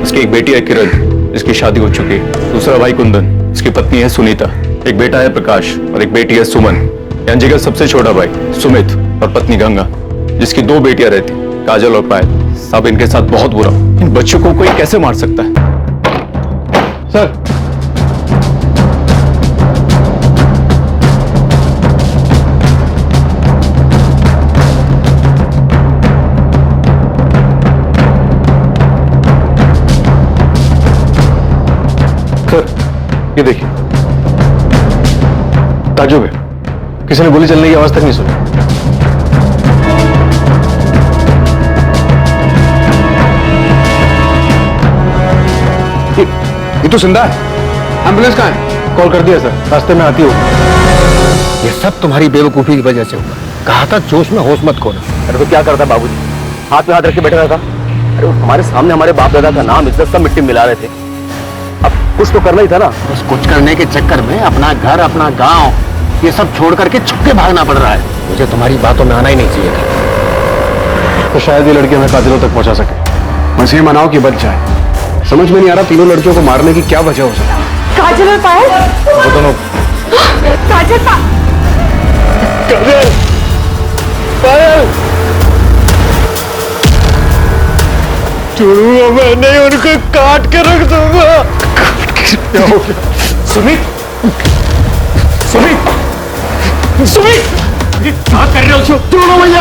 Speaker 3: उसकी एक बेटी है किरण, जिसकी शादी हो चुकी है। दूसरा भाई कुंदन, उसकी पत्नी है सुनीता, एक बेटा है प्रकाश और एक बेटी है सुमन। यांजी का सबसे छोटा भाई सुमित और पत्नी गंगा, जिसकी 2 बेटियां रहती, काजल और पायल। साहब इनके साथ बहुत बुरा, इन बच्चों को कोई कैसे मार सकता है?
Speaker 2: सर,
Speaker 3: ये देखिए,
Speaker 2: ताजुब है, किसी ने गोली चलने की आवाज तक नहीं सुनी। ये तो जिंदा है। एम्बुलेंस कहाँ है? कॉल कर दिया सर, रास्ते में आती हो।
Speaker 8: ये सब तुम्हारी बेवकूफी की वजह से हुआ। कहा था जोश में होश मत खोना।
Speaker 4: अरे तो क्या करता बाबूजी, हाथ में हाथ रख के बैठा रहता। अरे वो हमारे सामने हमारे बाप दादा का नाम इज्जत सब मिट्टी में मिला रहे थे। अब कुछ तो करना ही था ना।
Speaker 8: बस कुछ करने के चक्कर में अपना घर, अपना गांव, ये सब छोड़ करके छुपके भागना पड़ रहा है। मुझे तुम्हारी बातों में आना ही नहीं चाहिए था।
Speaker 2: तो शायद ये लड़की हमें कातिलों तक पहुंचा सके। बस ये मनाओ कि बच जाए। समझ में नहीं आ रहा तीनों लड़कियों को मारने की क्या वजह हो सकती।
Speaker 6: काजल और पायल,
Speaker 2: वो दोनों
Speaker 6: काजल
Speaker 2: चुड़ूआ, मैं नहीं उनको काट के रख दूंगा। क्या हो गया? सुमित, सुमित, सुमित, क्या कर रहे हो? छोड़ो भैया,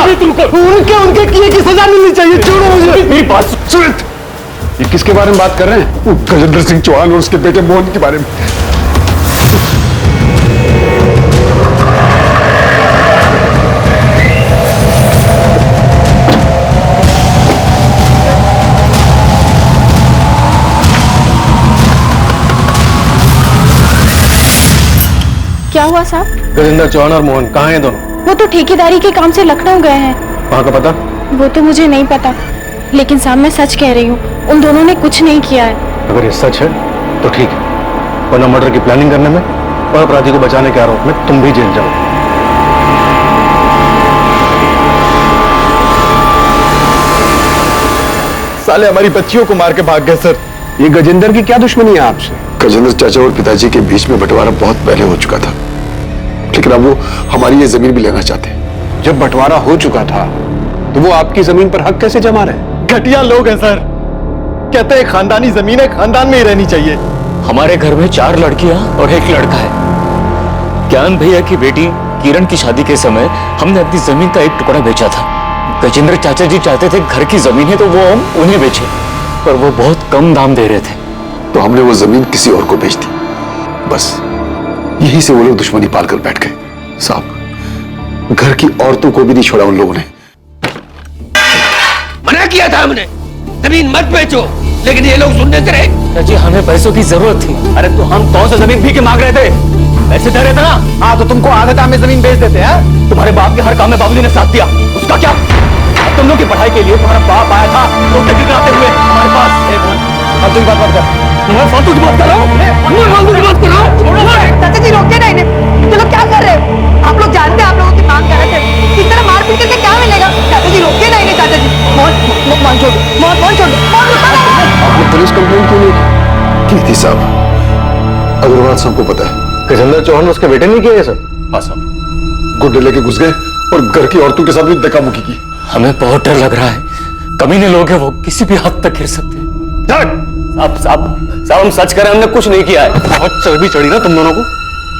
Speaker 2: उनके किए की सजा मिलनी चाहिए। छोड़ो मुझे। मेरी बात सुमित, ये किसके बारे में बात कर रहे हैं? वो गजेंद्र सिंह चौहान और उसके बेटे मोहन के बारे में।
Speaker 6: क्या हुआ साहब?
Speaker 2: गजेंद्र चौहान और मोहन कहाँ हैं दोनों?
Speaker 6: वो तो ठेकेदारी के काम से लखनऊ गए हैं।
Speaker 2: वहाँ का पता?
Speaker 6: वो तो मुझे नहीं पता, लेकिन साहब मैं सच कह रही हूँ, उन दोनों ने कुछ नहीं किया है।
Speaker 2: अगर ये सच है तो ठीक है, वरना मर्डर की प्लानिंग करने में और अपराधी को बचाने के आरोप में तुम भी जेल जाओ। साले हमारी बच्चियों को मार के भाग गए सर। ये गजेंद्र की क्या दुश्मनी है आपसे?
Speaker 5: गजेंद्र चाचा और पिताजी के बीच में बंटवारा बहुत पहले हो चुका था, लेकिन अब वो हमारी ये जमीन भी लेना चाहते हैं।
Speaker 2: जब बंटवारा हो चुका था तो वो आपकी जमीन पर हक कैसे जमा रहे? घटिया लोग हैं सर, कहते हैं खानदानी जमीन है, खानदान में ही रहनी चाहिए।
Speaker 14: हमारे घर में 4 लड़कियां और 1 लड़का है। ज्ञान भैया की बेटी किरण की शादी के समय हमने अपनी जमीन का 1 टुकड़ा बेचा था। गजेंद्र चाचा जी चाहते थे घर की जमीन है तो वो हम उन्हें बेचे, पर वो बहुत कम दाम दे रहे थे,
Speaker 5: तो हमने वो जमीन किसी और को बेच दी। बस यही से वो लोग दुश्मनी पालकर बैठ गए। साहब, घर की औरतों को भी नहीं छोड़ा उन लोगों ने।
Speaker 8: मना किया था हमने, जमीन मत बेचो, लेकिन ये लोग सुनने थे।
Speaker 14: चाची हमें पैसों की जरूरत थी।
Speaker 4: अरे तो हम कौन सा जमीन भी के मांग रहे थे? पैसे दे रहे थे ना। हाँ, तो तुमको आधे दाम में जमीन बेच देते हैं। तुम्हारे बाप के हर काम में बाबूजी ने साथ दिया, उसका क्या? अब तुम लोग की पढ़ाई के लिए तुम्हारा बाप आया था तो डिग्री कराते हुए हमारे पास। फालतू की बात मत कर। फालतू की बात कर रहा हूँ। फालतू की बात कर रहा हूँ।
Speaker 6: चाचा जी रोके ना इन्हें। चलो क्या कर रहे हो आप लोग? जानते हैं आप लोगों की मांग कर रहे थे, इस तरह मार पीट करके क्या मिलेगा? चाचा जी रोके ना इन्हें। चाचा जी मोहन छोड़ दो, मोहन छोड़ दो, मोहन रुको ना।
Speaker 5: आपने पुलिस कंप्लेंट क्यों नहीं की थी साहब? अग्रवाल सबको पता है।
Speaker 2: गजेंद्र चौहान उसके बेटे नहीं किया ये सब?
Speaker 5: हाँ साहब, गुड्डे लेके घुस गए और घर की औरतों के साथ भी धक्का-मुक्की की।
Speaker 14: हमें बहुत डर लग रहा है, कमीने लोग हैं, वो किसी भी हद तक गिर सकते हैं।
Speaker 4: साहब हम सच करें, हमने कुछ नहीं किया है।
Speaker 2: बहुत चर्बी चढ़ी ना तुम दोनों को।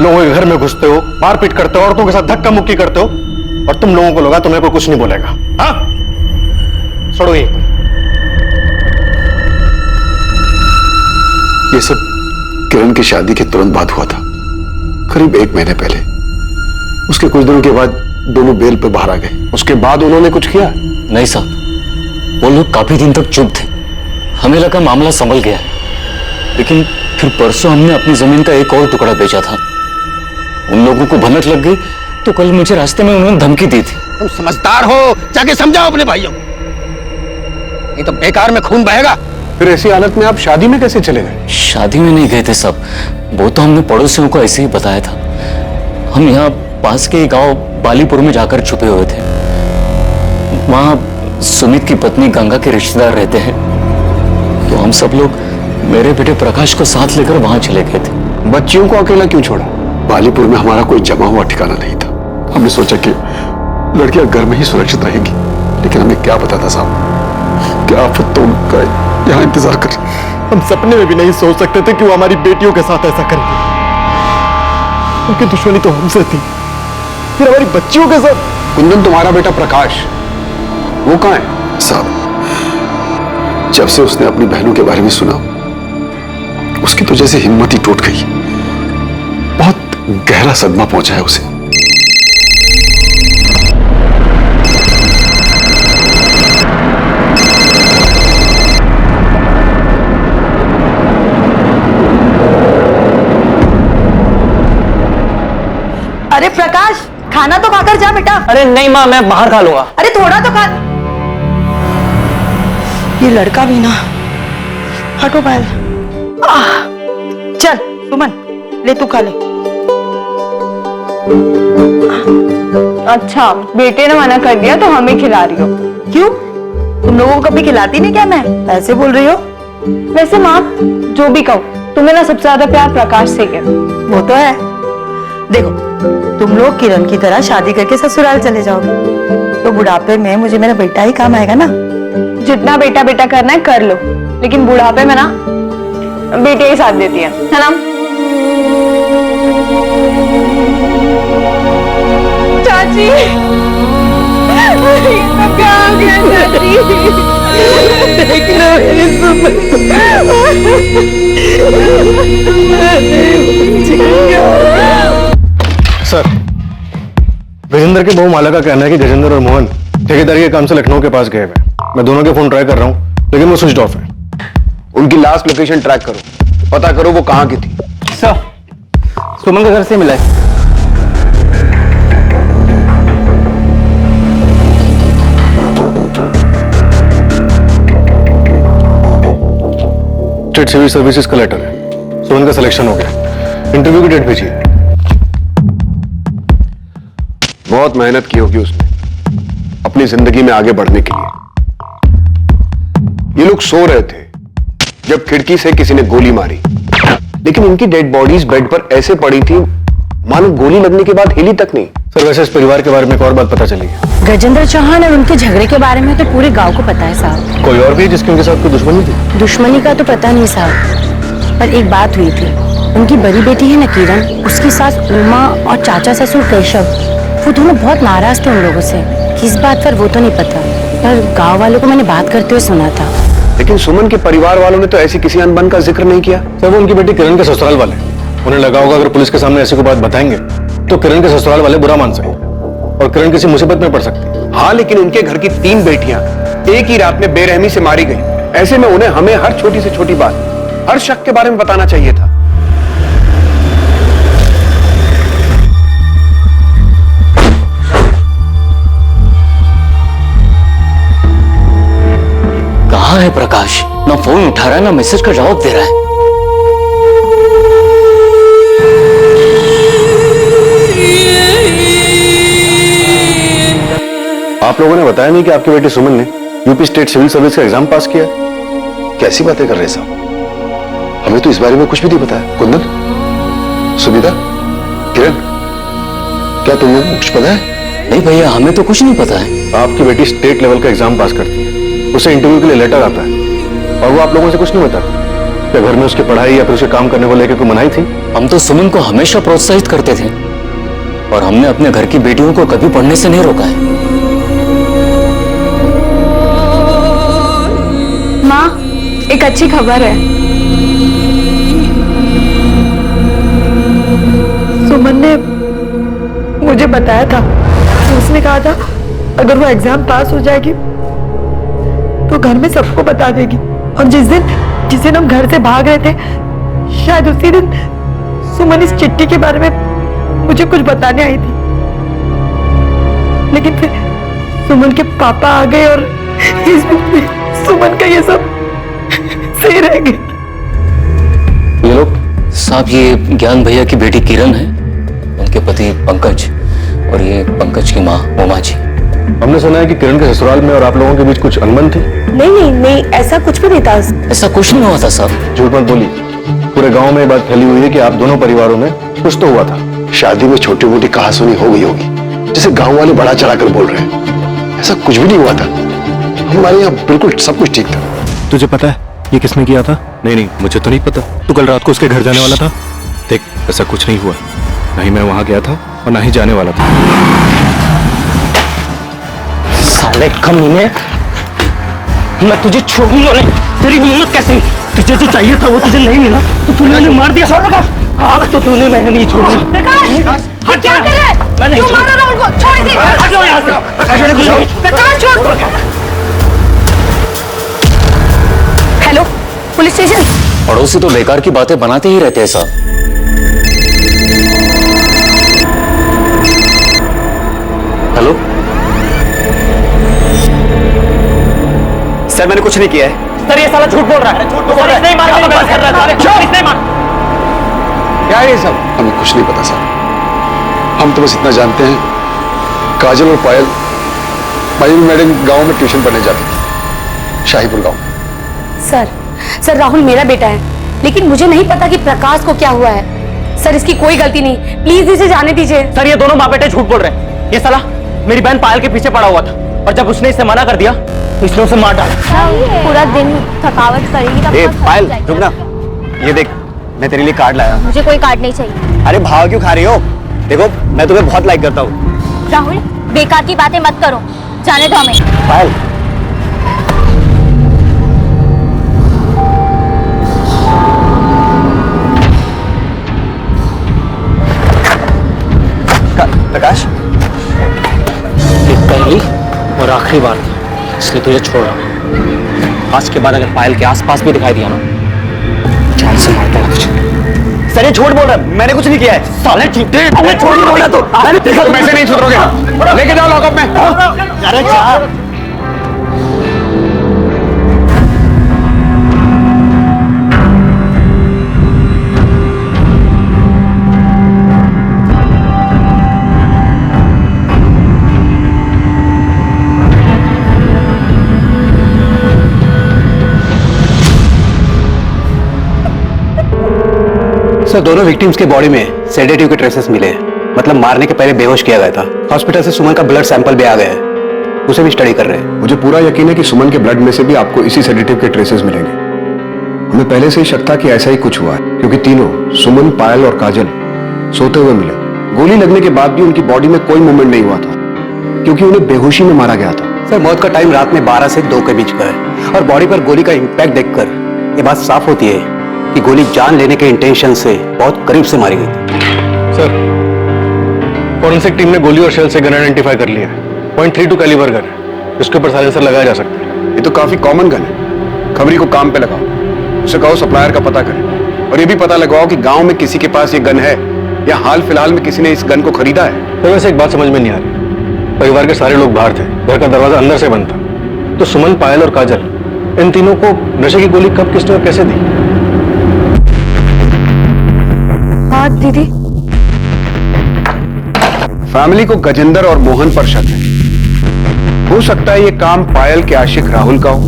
Speaker 2: लोगों के घर में घुसते हो, मारपीट करते हो, औरतों के साथ धक्का मुक्की करते हो, और तुम लोगों को लगा तुम्हें कोई कुछ नहीं बोलेगा। हाँ, छोड़ो ये
Speaker 5: सब किरण की शादी के तुरंत बाद हुआ था, करीब 1 महीने पहले। उसके कुछ दिनों के बाद दोनों बेल पे बाहर आ गए।
Speaker 2: उसके बाद उन्होंने कुछ किया?
Speaker 14: नहीं साहब, वो लोग काफी दिन तक चुप थे। हमें लगा मामला संभल गया है, लेकिन फिर परसों हमने अपनी जमीन का 1 और टुकड़ा बेचा था। उन लोगों को भनक लग गई तो कल मुझे रास्ते में उन्होंने धमकी दी थी।
Speaker 8: तुम समझदार हो, जाके समझाओ अपने भाइयों को, नहीं तो बेकार में खून बहेगा।
Speaker 2: फिर ऐसी हालत में आप शादी में कैसे चले गए?
Speaker 14: शादी में नहीं गए थे सब, वो तो हमने पड़ोसियों को ऐसे ही बताया था। हम यहाँ पास के गांव बालीपुर में जाकर छुपे हुए थे। वहां सुमित की पत्नी गंगा के रिश्तेदार रहते हैं, तो हम सब लोग मेरे बेटे प्रकाश को साथ लेकर वहां चले गए थे।
Speaker 2: बच्चियों को अकेला क्यों छोड़ा?
Speaker 5: बालीपुर में हमारा कोई जमा हुआ ठिकाना नहीं था। हमने सोचा कि लड़कियां घर में ही सुरक्षित रहेंगी, लेकिन हमें क्या पता था साहब, क्या आफत तो उनका यहाँ इंतजार कर।
Speaker 2: हम सपने में भी नहीं सोच सकते थे कि वो हमारी बेटियों के साथ ऐसा करेंगे। उनकी दुश्मनी तो हमसे थी, फिर हमारी बच्चियों के साथ। कुंदन, तुम्हारा बेटा प्रकाश वो कहाँ है?
Speaker 5: साहब, जब से उसने अपनी बहनों के बारे में सुना, उसकी तो जैसे हिम्मत ही टूट गई। बहुत गहरा सदमा पहुंचा है उसे।
Speaker 12: अरे प्रकाश, खाना तो खाकर जा बेटा।
Speaker 8: अरे नहीं माँ, मैं बाहर खा लूंगा।
Speaker 12: अरे थोड़ा तो खा। ये लड़का भी ना, हटो पायल। चल सुमन, ले तू खा ले।
Speaker 6: अच्छा, बेटे ने मना कर दिया तो हमें खिला रही हो?
Speaker 12: क्यों, तुम लोगों को कभी खिलाती नहीं क्या? मैं ऐसे बोल रही हो?
Speaker 6: वैसे माँ, जो भी कहो, तुम्हें ना सबसे ज्यादा प्यार प्रकाश से है।
Speaker 12: वो तो है। देखो, तुम लोग किरण की तरह शादी करके ससुराल चले जाओगे तो बुढ़ापे में मुझे मेरा बेटा ही काम आएगा ना।
Speaker 6: जितना बेटा बेटा करना है कर लो, लेकिन बुढ़ापे में ना बेटे ही साथ देती है ना? चाची, क्या हो गया चाची? देखना मेरी
Speaker 2: सर, गजेंद्र के बहू माला का कहना है कि गजेंद्र और मोहन ठेकेदारी के काम से लखनऊ के पास गए हुए। मैं दोनों के फोन ट्राई कर रहा हूँ लेकिन वो स्विच ऑफ है।
Speaker 4: उनकी लास्ट लोकेशन ट्रैक करो, पता करो वो कहाँ की थी।
Speaker 8: सर, सुमन के घर से मिला है।
Speaker 2: स्टेट सिविल सर्विसेज का लेटर है, सुमन का सिलेक्शन हो गया। इंटरव्यू की डेट भेजिए।
Speaker 5: बहुत मेहनत की होगी उसने अपनी जिंदगी में आगे बढ़ने के लिए। ये लोग सो रहे थे जब खिड़की से किसी ने गोली मारी, लेकिन इनकी डेड बॉडीज बेड पर ऐसे पड़ी थी मानो गोली लगने के बाद हिली तक नहीं।
Speaker 2: सर, वैसे इस परिवार के बारे में एक और बात पता चली है।
Speaker 15: गजेंद्र चौहान और उनके झगड़े के बारे में तो पूरे गांव को पता है साहब।
Speaker 2: कोई और भी है जिसकी उनके साथ कोई दुश्मनी थी?
Speaker 15: दुश्मनी का तो पता नहीं साहब, पर एक बात हुई थी। उनकी बड़ी बेटी है ना किरण, उसकी सास उमा और चाचा ससुर केशव, वो दोनों बहुत नाराज थे उन लोगों से। किस बात पर वो तो नहीं पता, पर गांव वालों को मैंने बात करते हुए सुना था।
Speaker 5: लेकिन सुमन के परिवार वालों ने तो ऐसी किसी अनबन का जिक्र नहीं किया।
Speaker 2: सर, वो उनकी बेटी किरण के ससुराल वाले, उन्हें लगा होगा अगर पुलिस के सामने ऐसी कोई बात बताएंगे तो किरण के ससुराल वाले बुरा मान सकते और किरण किसी मुसीबत में पड़ सकती।
Speaker 5: हाँ, लेकिन उनके घर की 3 बेटियां एक ही रात में बेरहमी से मारी गई। ऐसे में उन्हें हमें हर छोटी से छोटी बात, हर शक के बारे में बताना चाहिए था।
Speaker 14: कहाँ है प्रकाश? ना फोन उठा रहा है, ना मैसेज का जवाब दे रहा है।
Speaker 2: आप लोगों ने बताया नहीं कि आपकी बेटी सुमन ने यूपी स्टेट सिविल सर्विस का एग्जाम पास किया?
Speaker 5: कैसी बातें कर रहे हैं साहब, हमें तो इस बारे में कुछ भी नहीं बताया। कुंदन, सुविधा, किरण, क्या तुम लोगों को कुछ पता है?
Speaker 14: नहीं भैया, हमें तो कुछ नहीं पता है।
Speaker 2: आपकी बेटी स्टेट लेवल का एग्जाम पास करती है, उसे इंटरव्यू के लिए लेटर आता है और वो आप लोगों से कुछ नहीं बताती। क्या घर में उसकी पढ़ाई या फिर उसे काम करने को लेकर कोई मनाही थी?
Speaker 14: हम तो सुमन को हमेशा प्रोत्साहित करते थे और हमने अपने घर की बेटियों को कभी पढ़ने से नहीं रोका है।
Speaker 6: माँ, एक अच्छी खबर है।
Speaker 7: सुमन ने मुझे बताया था, उसने कहा था अगर वो एग्जाम पास हो जाएगी तो घर में सबको बता देगी। और जिस दिन हम घर से भाग रहे थे, शायद उसी दिन सुमन इस चिट्ठी के बारे में मुझे कुछ बताने आई थी, लेकिन फिर सुमन के पापा आ गए और इस बीच में सुमन का ये सब सही रह गया।
Speaker 2: ये लोग
Speaker 14: साहब, ये ज्ञान भैया की बेटी किरण है, उनके पति पंकज और ये पंकज की माँ उमा जी।
Speaker 2: हमने सुना है कि किरण के ससुराल में और आप लोगों के बीच कुछ अनबन थी।
Speaker 15: नहीं, ऐसा कुछ भी नहीं था।
Speaker 14: ऐसा कुछ नहीं हुआ था साहब।
Speaker 2: झूठ मत बोली, पूरे गांव में ये बात फैली हुई है कि आप दोनों परिवारों में कुछ तो हुआ था।
Speaker 5: शादी में छोटी मोटी कहासुनी हो गई होगी, जिसे गांव वाले बड़ा चढ़ाकर बोल रहे हैं। ऐसा कुछ भी नहीं हुआ था, हमारे यहाँ बिल्कुल सब कुछ ठीक था।
Speaker 2: तुझे पता है ये किसने किया था? नहीं, मुझे तो नहीं पता। तू कल रात को उसके घर जाने वाला था। देख, ऐसा कुछ नहीं हुआ, ना ही मैं वहां गया था और ना ही जाने वाला था।
Speaker 8: साले कमीने, मैं तुझे छोड़ूंगा नहीं। तेरी हिम्मत कैसे? तुझे जो चाहिए था वो तुझे नहीं मिला तो तूने मुझे मार दिया। अब तो तूने मैं नहीं छोड़ूंगा।
Speaker 6: प्रकाश, क्या कर रहा है?
Speaker 8: मैं नहीं
Speaker 6: तू मारो ना उनको, छोड़ दे।
Speaker 8: हटो यहाँ से।
Speaker 6: प्रकाश, छोड़। Hello, police station.
Speaker 14: पड़ोसी तो बेकार की बातें बनाते ही रहते हैं साहब।
Speaker 4: हेलो सर, मैंने कुछ नहीं किया है। सर ये साला झूठ बोल रहा है। सर इसने ही मारा, इसने मारा।
Speaker 5: क्या है ये सब? हमें कुछ नहीं पता सर। हम तो बस इतना जानते हैं, काजल और पायल मयूर मैडम गांव में ट्यूशन पढ़ने जाती थी, शाहीपुर गांव।
Speaker 15: सर राहुल मेरा बेटा है, लेकिन मुझे नहीं पता कि प्रकाश को क्या हुआ है। सर इसकी कोई गलती नहीं, प्लीज इसे जाने दीजिए।
Speaker 4: सर ये दोनों माँ बेटे झूठ बोल रहे हैं। ये साला मेरी बहन पायल के पीछे पड़ा हुआ था, और जब उसने इसे मना कर दिया तो इसने उसे मार डाला।
Speaker 15: पूरा दिन थकावट करेगी।
Speaker 4: ए पायल रुक ना, ये देख मैं तेरे लिए कार्ड लाया।
Speaker 15: मुझे कोई कार्ड नहीं चाहिए।
Speaker 4: अरे भाव क्यों खा रही हो? देखो मैं तुम्हें बहुत लाइक करता हूँ।
Speaker 15: राहुल बेकार की बातें मत करो, जाने दो हमें।
Speaker 4: पायल प्रकाश,
Speaker 12: ये पहली और आखिरी बार थी, इसलिए तुझे छोड़ रहा हूं। आज के बाद अगर पायल के आसपास भी दिखाई दिया ना, जान से मारता हूं तुझे।
Speaker 4: सर ये झूठ बोल रहा है, मैंने कुछ नहीं किया है। साले झूठे, झूठ बोल रहा तू।
Speaker 2: तुम ऐसे नहीं सुधरोगे, लेके जाओ लॉकअप में।
Speaker 4: अरे जा।
Speaker 16: सर दोनों विक्टिम्स के बॉडी में सेडेटिव के ट्रेसेस मिले हैं, मतलब मारने के पहले बेहोश किया गया था। हॉस्पिटल से सुमन का ब्लड सैंपल भी आ गया है, उसे भी स्टडी कर रहे हैं।
Speaker 5: मुझे पूरा यकीन है कि सुमन के ब्लड में से भी आपको इसी सेडेटिव के ट्रेसेस मिलेंगे। हमें पहले से ही शक था कि ऐसा ही कुछ हुआ है, क्योंकि तीनों सुमन, पायल और काजल सोते हुए मिले। गोली लगने के बाद भी उनकी बॉडी में कोई मूवमेंट नहीं हुआ था, क्योंकि उन्हें बेहोशी में मारा गया था।
Speaker 16: सर मौत का टाइम रात में 12 से 2 के बीच का है, और बॉडी पर गोली का इम्पैक्ट देखकर ये बात साफ होती है कि गोली जान लेने के इंटेंशन से बहुत करीब से मारी गई थी।
Speaker 2: सर फॉरेंसिक टीम ने गोली और शेल से गन आइडेंटिफाई कर लिया है। .32 कैलिबर गन है, इसके ऊपर साइलेंसर लगाया जा सकता है।
Speaker 5: ये तो काफी कॉमन गन है। खबरी को काम पे लगाओ, उसे कहो सप्लायर का पता करे, और ये भी पता लगाओ कि गांव में किसी के पास ये गन है या हाल फिलहाल में किसी ने इस गन को खरीदा है।
Speaker 2: तो वैसे एक बात समझ में नहीं आ रही, परिवार के सारे लोग बाहर थे, घर का दरवाजा अंदर से बंद था, तो सुमन, पायल और काजल इन तीनों को नशे की गोली कब, किसने और कैसे दी?
Speaker 15: हाँ दीदी।
Speaker 5: फैमिली को गजेंद्र और मोहन पर शक है। हो सकता है ये काम पायल के आशिक राहुल का हो,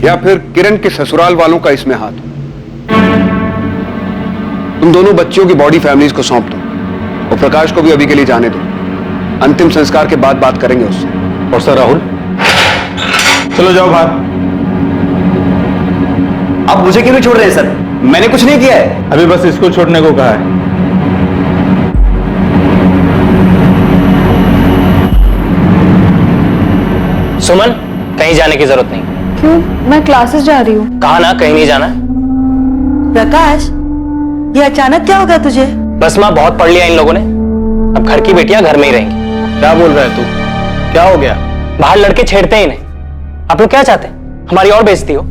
Speaker 5: या फिर किरण के ससुराल वालों का इसमें हाथ हो। तुम दोनों बच्चियों की बॉडी फैमिलीज को सौंप दो, और प्रकाश को भी अभी के लिए जाने दो। अंतिम संस्कार के बाद बात करेंगे उससे।
Speaker 2: और सर राहुल,
Speaker 4: चलो जाओ बाहर। आप मुझे क्यों नहीं छोड़ रहे हैं सर? मैंने कुछ नहीं किया है।
Speaker 10: अभी बस इसको छोड़ने को कहा है।
Speaker 12: सुमन कहीं जाने की जरूरत नहीं।
Speaker 6: क्यों? मैं क्लासेस जा रही हूँ।
Speaker 12: कहा ना कहीं नहीं जाना।
Speaker 6: प्रकाश, ये अचानक क्या हो गया तुझे?
Speaker 12: बस माँ बहुत पढ़ लिया इन लोगों ने, अब घर की बेटियां घर में ही रहेंगी।
Speaker 2: क्या बोल रहा है तू? क्या हो गया?
Speaker 12: बाहर लड़के छेड़ते ही नहीं। आप लोग क्या चाहते हैं, हमारी और बेइज्जती हो?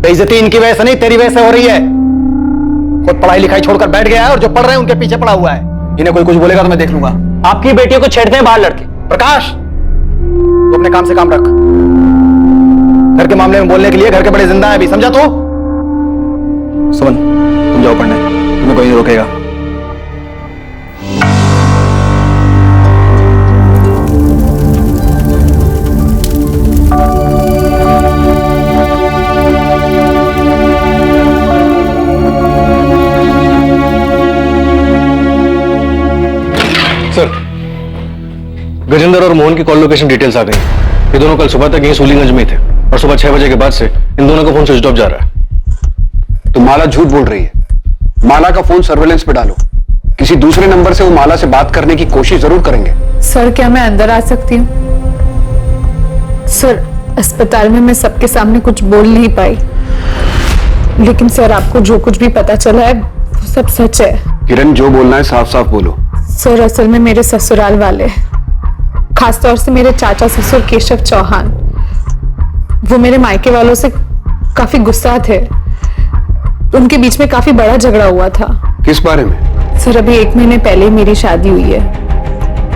Speaker 16: बेइज्जती इनकी वजह से नहीं, तेरी वजह से हो रही है। खुद पढ़ाई लिखाई छोड़कर बैठ गया है, और जो पढ़ रहे हैं उनके पीछे पड़ा हुआ है। इन्हें कोई कुछ बोलेगा तो मैं देख लूंगा।
Speaker 12: आपकी बेटियों को छेड़ते हैं बाहर लड़के।
Speaker 16: प्रकाश, तू अपने काम से काम रख। घर के मामले में बोलने के लिए घर के बड़े जिंदा है अभी, समझा तू? सुमन तुम जाओ पढ़ने, तुम्हें कोई नहीं रोकेगा।
Speaker 2: सर गजेंद्र और मोहन की कॉल लोकेशन डिटेल्स आ गई। ये दोनों कल सुबह तक यहीं सूलीगंज में थे, और सुबह 6 बजे के बाद से इन दोनों का फोन स्विच ऑफ जा रहा है।
Speaker 5: तो माला झूठ बोल रही है। माला का फोन सर्वेलेंस पे डालो, किसी दूसरे नंबर से वो माला से बात करने की कोशिश जरूर करेंगे।
Speaker 13: सर क्या मैं अंदर आ सकती हूँ? सर अस्पताल में मैं सबके सामने कुछ बोल नहीं पाई, लेकिन सर आपको जो कुछ भी पता चला है वो सब सच है।
Speaker 5: किरण जो बोलना है साफ साफ बोलो।
Speaker 13: सर असल में मेरे ससुराल वाले, खासतौर से मेरे चाचा ससुर केशव चौहान, वो मेरे मायके वालों से काफी गुस्सा थे। उनके बीच में काफी बड़ा झगड़ा हुआ था।
Speaker 5: किस बारे में?
Speaker 13: सर अभी 1 महीने पहले ही मेरी शादी हुई है,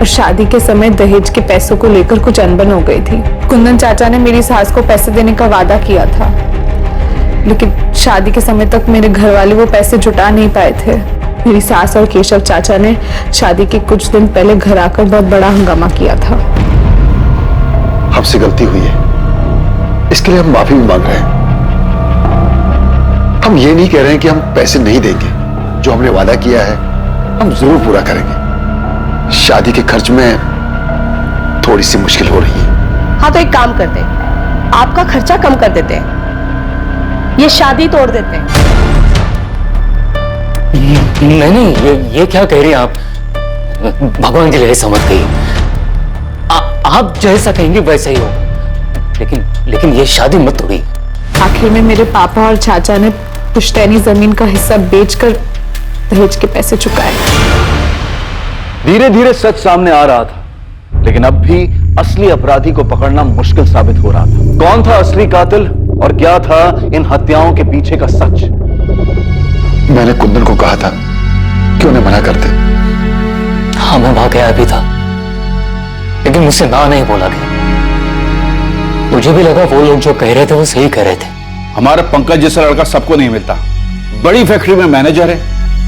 Speaker 13: और शादी के समय दहेज के पैसों को लेकर कुछ अनबन हो गई थी। कुंदन चाचा ने मेरी सास को पैसे देने का वादा किया था, लेकिन शादी के समय तक मेरे घर वाले वो पैसे जुटा नहीं पाए थे। मेरी सास और केशव चाचा ने शादी के कुछ दिन पहले घर आकर बहुत बड़ा हंगामा किया था।
Speaker 5: हमसे गलती हुई है, इसके लिए हम माफी भी मांग रहे हैं। हम ये नहीं कह रहे हैं कि हम पैसे नहीं देंगे, जो हमने वादा किया है हम जरूर पूरा करेंगे। शादी के खर्च में थोड़ी सी मुश्किल हो रही है।
Speaker 7: हाँ तो एक काम करते हैं, आपका खर्चा कम कर देते हैं, ये शादी तोड़ देते हैं।
Speaker 14: नहीं, ये क्या कह रही हैं आप? भगवान के लिए समझ गई। आप जैसा कहेंगे वैसा ही हो, लेकिन ये शादी मत तोड़िए।
Speaker 13: आखिर में मेरे पापा और चाचा ने पुश्तैनी जमीन का हिस्सा बेचकर दहेज के पैसे चुकाए।
Speaker 9: धीरे धीरे सच सामने आ रहा था, लेकिन अब भी असली अपराधी को पकड़ना मुश्किल साबित हो रहा था। कौन था असली कातिल और क्या था इन हत्याओं के पीछे का सच?
Speaker 5: मैंने कुंदन को कहा था कि उन्हें मना कर दे।
Speaker 14: हाँ, मैं वहां गया भी था, लेकिन मुझसे ना नहीं बोला गया। मुझे भी लगा वो लोग जो कह रहे थे वो सही कह रहे थे।
Speaker 10: हमारा पंकज जैसा लड़का सबको नहीं मिलता। बड़ी फैक्ट्री में मैनेजर है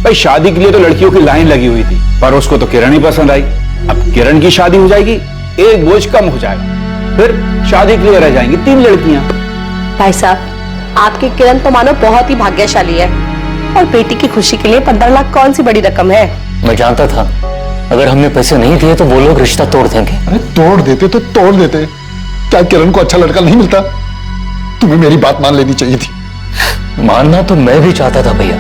Speaker 10: भाई। शादी के लिए तो लड़कियों की लाइन लगी हुई थी, पर उसको तो किरण ही पसंद आई। अब किरण की शादी हो जाएगी, एक बोझ कम हो जाएगा, फिर शादी के लिए रह जाएंगी 3 लड़कियां।
Speaker 7: भाई साहब, आपकी किरण तो मानो बहुत ही भाग्यशाली है, और बेटी की खुशी के लिए 15 लाख कौन सी बड़ी रकम है।
Speaker 14: मैं जानता था अगर हमने पैसे नहीं दिए तो वो लोग रिश्ता तोड़ देंगे।
Speaker 5: अरे तोड़ देते तो तोड़ देते, क्या किरण को अच्छा लड़का नहीं मिलता? तुम्हें मेरी बात मान लेनी चाहिए थी।
Speaker 14: मानना तो मैं भी चाहता था भैया,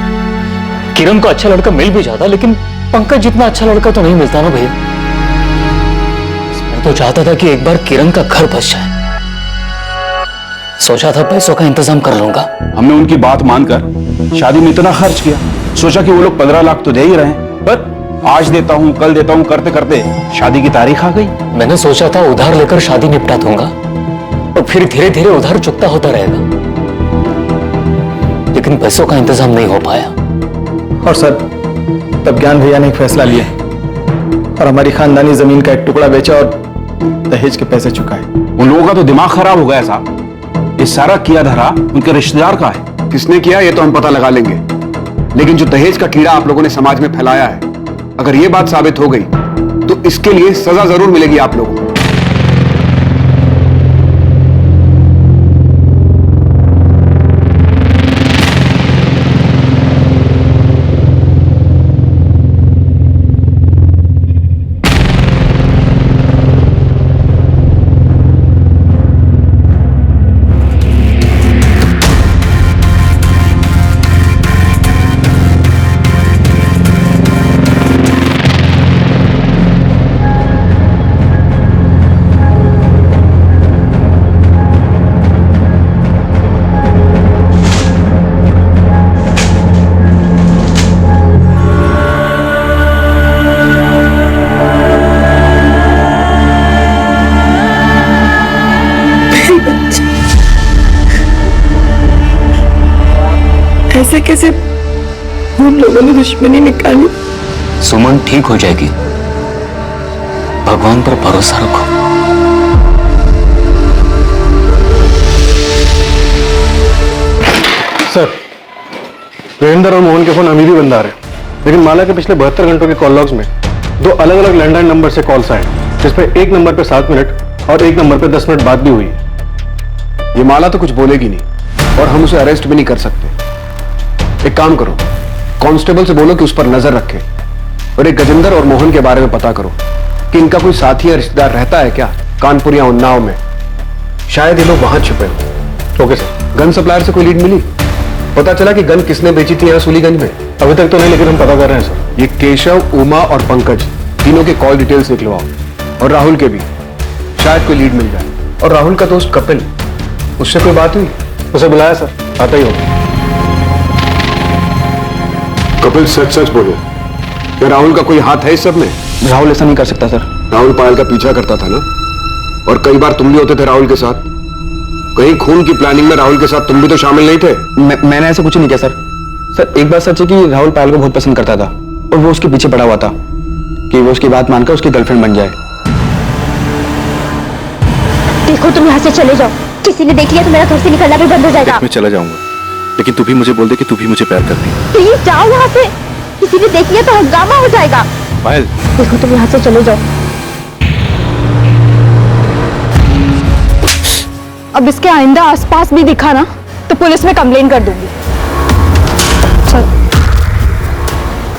Speaker 14: किरण को अच्छा लड़का मिल भी जाता, लेकिन पंकज जितना अच्छा लड़का तो नहीं मिलता ना भैया। मैं तो चाहता था कि एक बार किरण का घर बस जाए। सोचा था पैसों का इंतजाम कर लूंगा।
Speaker 10: हमने उनकी बात मानकर शादी में इतना खर्च किया, सोचा कि वो लोग 15 लाख तो दे ही रहे हैं, पर आज देता हूं कल देता हूं करते करते शादी की तारीख आ गई।
Speaker 14: मैंने सोचा था उधार लेकर शादी निपटा दूंगा और फिर धीरे धीरे उधार चुकता होता रहेगा, लेकिन पैसों का इंतजाम नहीं हो पाया।
Speaker 11: और सर, तब ज्ञान भैया ने एक फैसला लिया और हमारी खानदानी जमीन का एक टुकड़ा बेचा और दहेज के पैसे चुकाए।
Speaker 10: उन लोगों का तो दिमाग खराब हो गया साहब। ये सारा किया धरा उनके रिश्तेदार का है।
Speaker 5: किसने किया ये तो हम पता लगा लेंगे, लेकिन जो दहेज का कीड़ा आप लोगों ने समाज में फैलाया है, अगर ये बात साबित हो गई तो इसके लिए सजा जरूर मिलेगी आप लोगों को।
Speaker 7: ऐसे कैसे उन लोगों ने दुश्मनी निकाली?
Speaker 14: सुमन ठीक हो जाएगी, भगवान पर भरोसा रखो।
Speaker 2: सर, वीरेंद्र और मोहन के फोन अभी भी बंद आ रहे हैं, लेकिन माला के पिछले 72 घंटों के कॉल लॉग्स में 2 अलग अलग लैंडलाइन नंबर से कॉल्स आए, जिसपे एक नंबर पे 7 मिनट और एक नंबर पे 10 मिनट बात भी हुई है।
Speaker 5: ये माला तो कुछ बोलेगी नहीं और हम उसे अरेस्ट भी नहीं कर सकते। एक काम करो, कांस्टेबल से बोलो कि उस पर नजर रखे और एक गजेंद्र और मोहन के बारे में पता करो कि इनका कोई साथी या रिश्तेदार रहता है क्या कानपुर या उन्नाव में। शायद ये लोग वहां छुपे हो।
Speaker 2: Okay sir.
Speaker 5: गन सप्लायर से कोई लीड मिली? पता चला कि गन किसने बेची थी यहाँ सूलीगंज में?
Speaker 2: अभी तक तो नहीं, लेकिन हम पता कर रहे हैं सर।
Speaker 5: ये केशव, उमा और पंकज तीनों के कॉल डिटेल्स निकलवाओ, और राहुल के भी, शायद कोई लीड मिल जाए। और राहुल का दोस्त कपिल, उससे कोई बात हुई?
Speaker 2: उसे बुलाया सर, आता ही होगा।
Speaker 5: कपिल सच सच बोलो, क्या राहुल का कोई हाथ है इस सब में?
Speaker 11: राहुल ऐसा नहीं कर सकता सर।
Speaker 5: राहुल पायल का पीछा करता था ना, और कई बार तुम भी होते थे राहुल के साथ। कहीं खून की प्लानिंग में राहुल के साथ तुम भी तो शामिल नहीं थे?
Speaker 11: मैंने ऐसा कुछ नहीं किया सर। सर, एक बात सच है कि राहुल पायल को बहुत पसंद करता था और वो उसके पीछे पड़ा हुआ था
Speaker 16: कि वो उसकी बात मानकर उसकी गर्लफ्रेंड बन जाए।
Speaker 15: देखो तुम यहाँ से चले जाओ, किसी ने देख लिया तो मेरा घर से निकलना भी बंद हो जाएगा।
Speaker 16: मैं चला जाऊंगा, लेकिन तू भी मुझे बोल दे कि तू भी मुझे प्यार करती है।
Speaker 15: प्लीज जाओ यहाँ से, किसी ने देख लिया तो हंगामा हो जाएगा।
Speaker 16: पायल,
Speaker 15: देखो तुम यहाँ से चले जाओ।
Speaker 13: अब इसके आइंदा आसपास भी दिखा ना तो पुलिस में कंप्लेन कर दूंगी।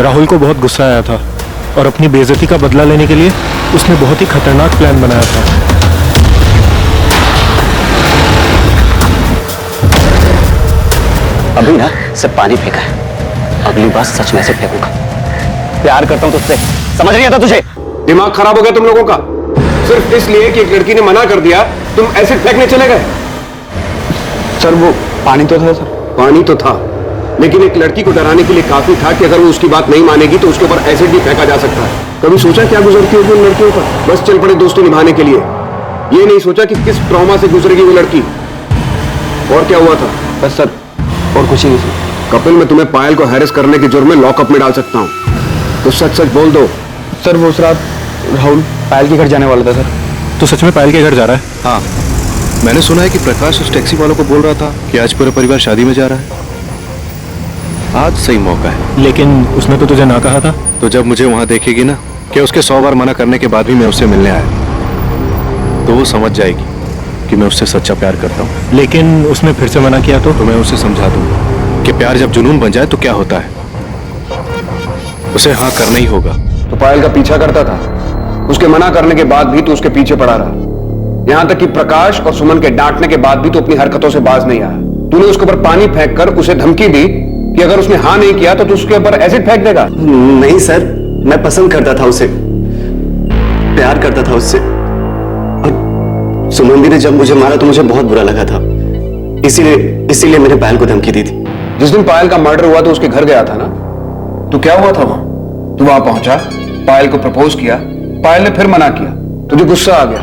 Speaker 2: राहुल को बहुत गुस्सा आया था और अपनी बेइज्जती का बदला लेने के लिए उसने बहुत ही खतरनाक प्लान बनाया था।
Speaker 4: अभी ना सिर्फ पानी फेंका है, अगली बार सच में से फेंकूंगा। प्यार करता हूं तुझसे, समझ नहीं आता तुझे?
Speaker 5: दिमाग खराब हो गया तुम लोगों का? सिर्फ इसलिए कि एक लड़की ने मना कर दिया तुम एसिड फेंकने चले गए?
Speaker 16: सर वो पानी तो था सर।
Speaker 5: पानी तो था, लेकिन एक लड़की को डराने के लिए काफी था कि अगर वो उसकी बात नहीं मानेगी तो उसके ऊपर एसिड भी फेंका जा सकता है। कभी सोचा क्या गुजरती होगी उन लड़कियों पर? बस चल पड़े दोस्ती निभाने के लिए, ये नहीं सोचा कि किस ट्रॉमा से गुजरेगी वो लड़की। और क्या हुआ था?
Speaker 16: बस सर और कुछ ही नहीं सर।
Speaker 5: कपिल, मैं तुम्हें पायल को हैरेस करने के जुर्म में लॉकअप में डाल सकता हूँ, तो सच सच बोल दो।
Speaker 16: सर वो उस रात राहुल पायल के घर जाने वाला था सर।
Speaker 2: तो सच में पायल के घर जा रहा है?
Speaker 16: हाँ, मैंने सुना है कि प्रकाश उस टैक्सी वालों को बोल रहा था कि आज पूरा परिवार शादी में जा रहा है। आज सही मौका है।
Speaker 2: लेकिन उसने तो तुझे ना कहा था।
Speaker 16: तो जब मुझे वहां देखेगी ना कि उसके 100 बार मना करने के बाद भी मैं उससे मिलने आया, तो वो समझ जाएगी कि मैं उससे सच्चा प्यार करता हूँ।
Speaker 2: लेकिन उसने फिर से मना किया तो
Speaker 16: मैं उसे समझा दूंगा कि प्यार जब जुनून बन जाए तो क्या होता है, उसे हाँ करना ही होगा।
Speaker 5: तो पायल का पीछा करता था, उसके मना करने के बाद भी तो उसके पीछे पड़ा रहा, यहां तक कि प्रकाश और सुमन के डांटने के बाद भी तो अपनी हरकतों से बाज नहीं आया। तूने उसके ऊपर पानी फेंककर उसे धमकी दी कि अगर उसने हाँ नहीं किया तो तू उसके ऊपर एसिड फेंक देगा।
Speaker 4: नहीं सर, मैं पसंद करता था उसे, प्यार करता था उससे, और सुमन दी ने जब मुझे मारा तो मुझे बहुत बुरा लगा था, इसीलिए मैंने पायल को धमकी दी थी।
Speaker 5: जिस दिन पायल का मर्डर हुआ तो उसके घर गया था ना, तो क्या हुआ था वहां? तू वहां पहुंचा, पायल को प्रपोज किया, पायल ने फिर मना किया, तुझे गुस्सा आ गया।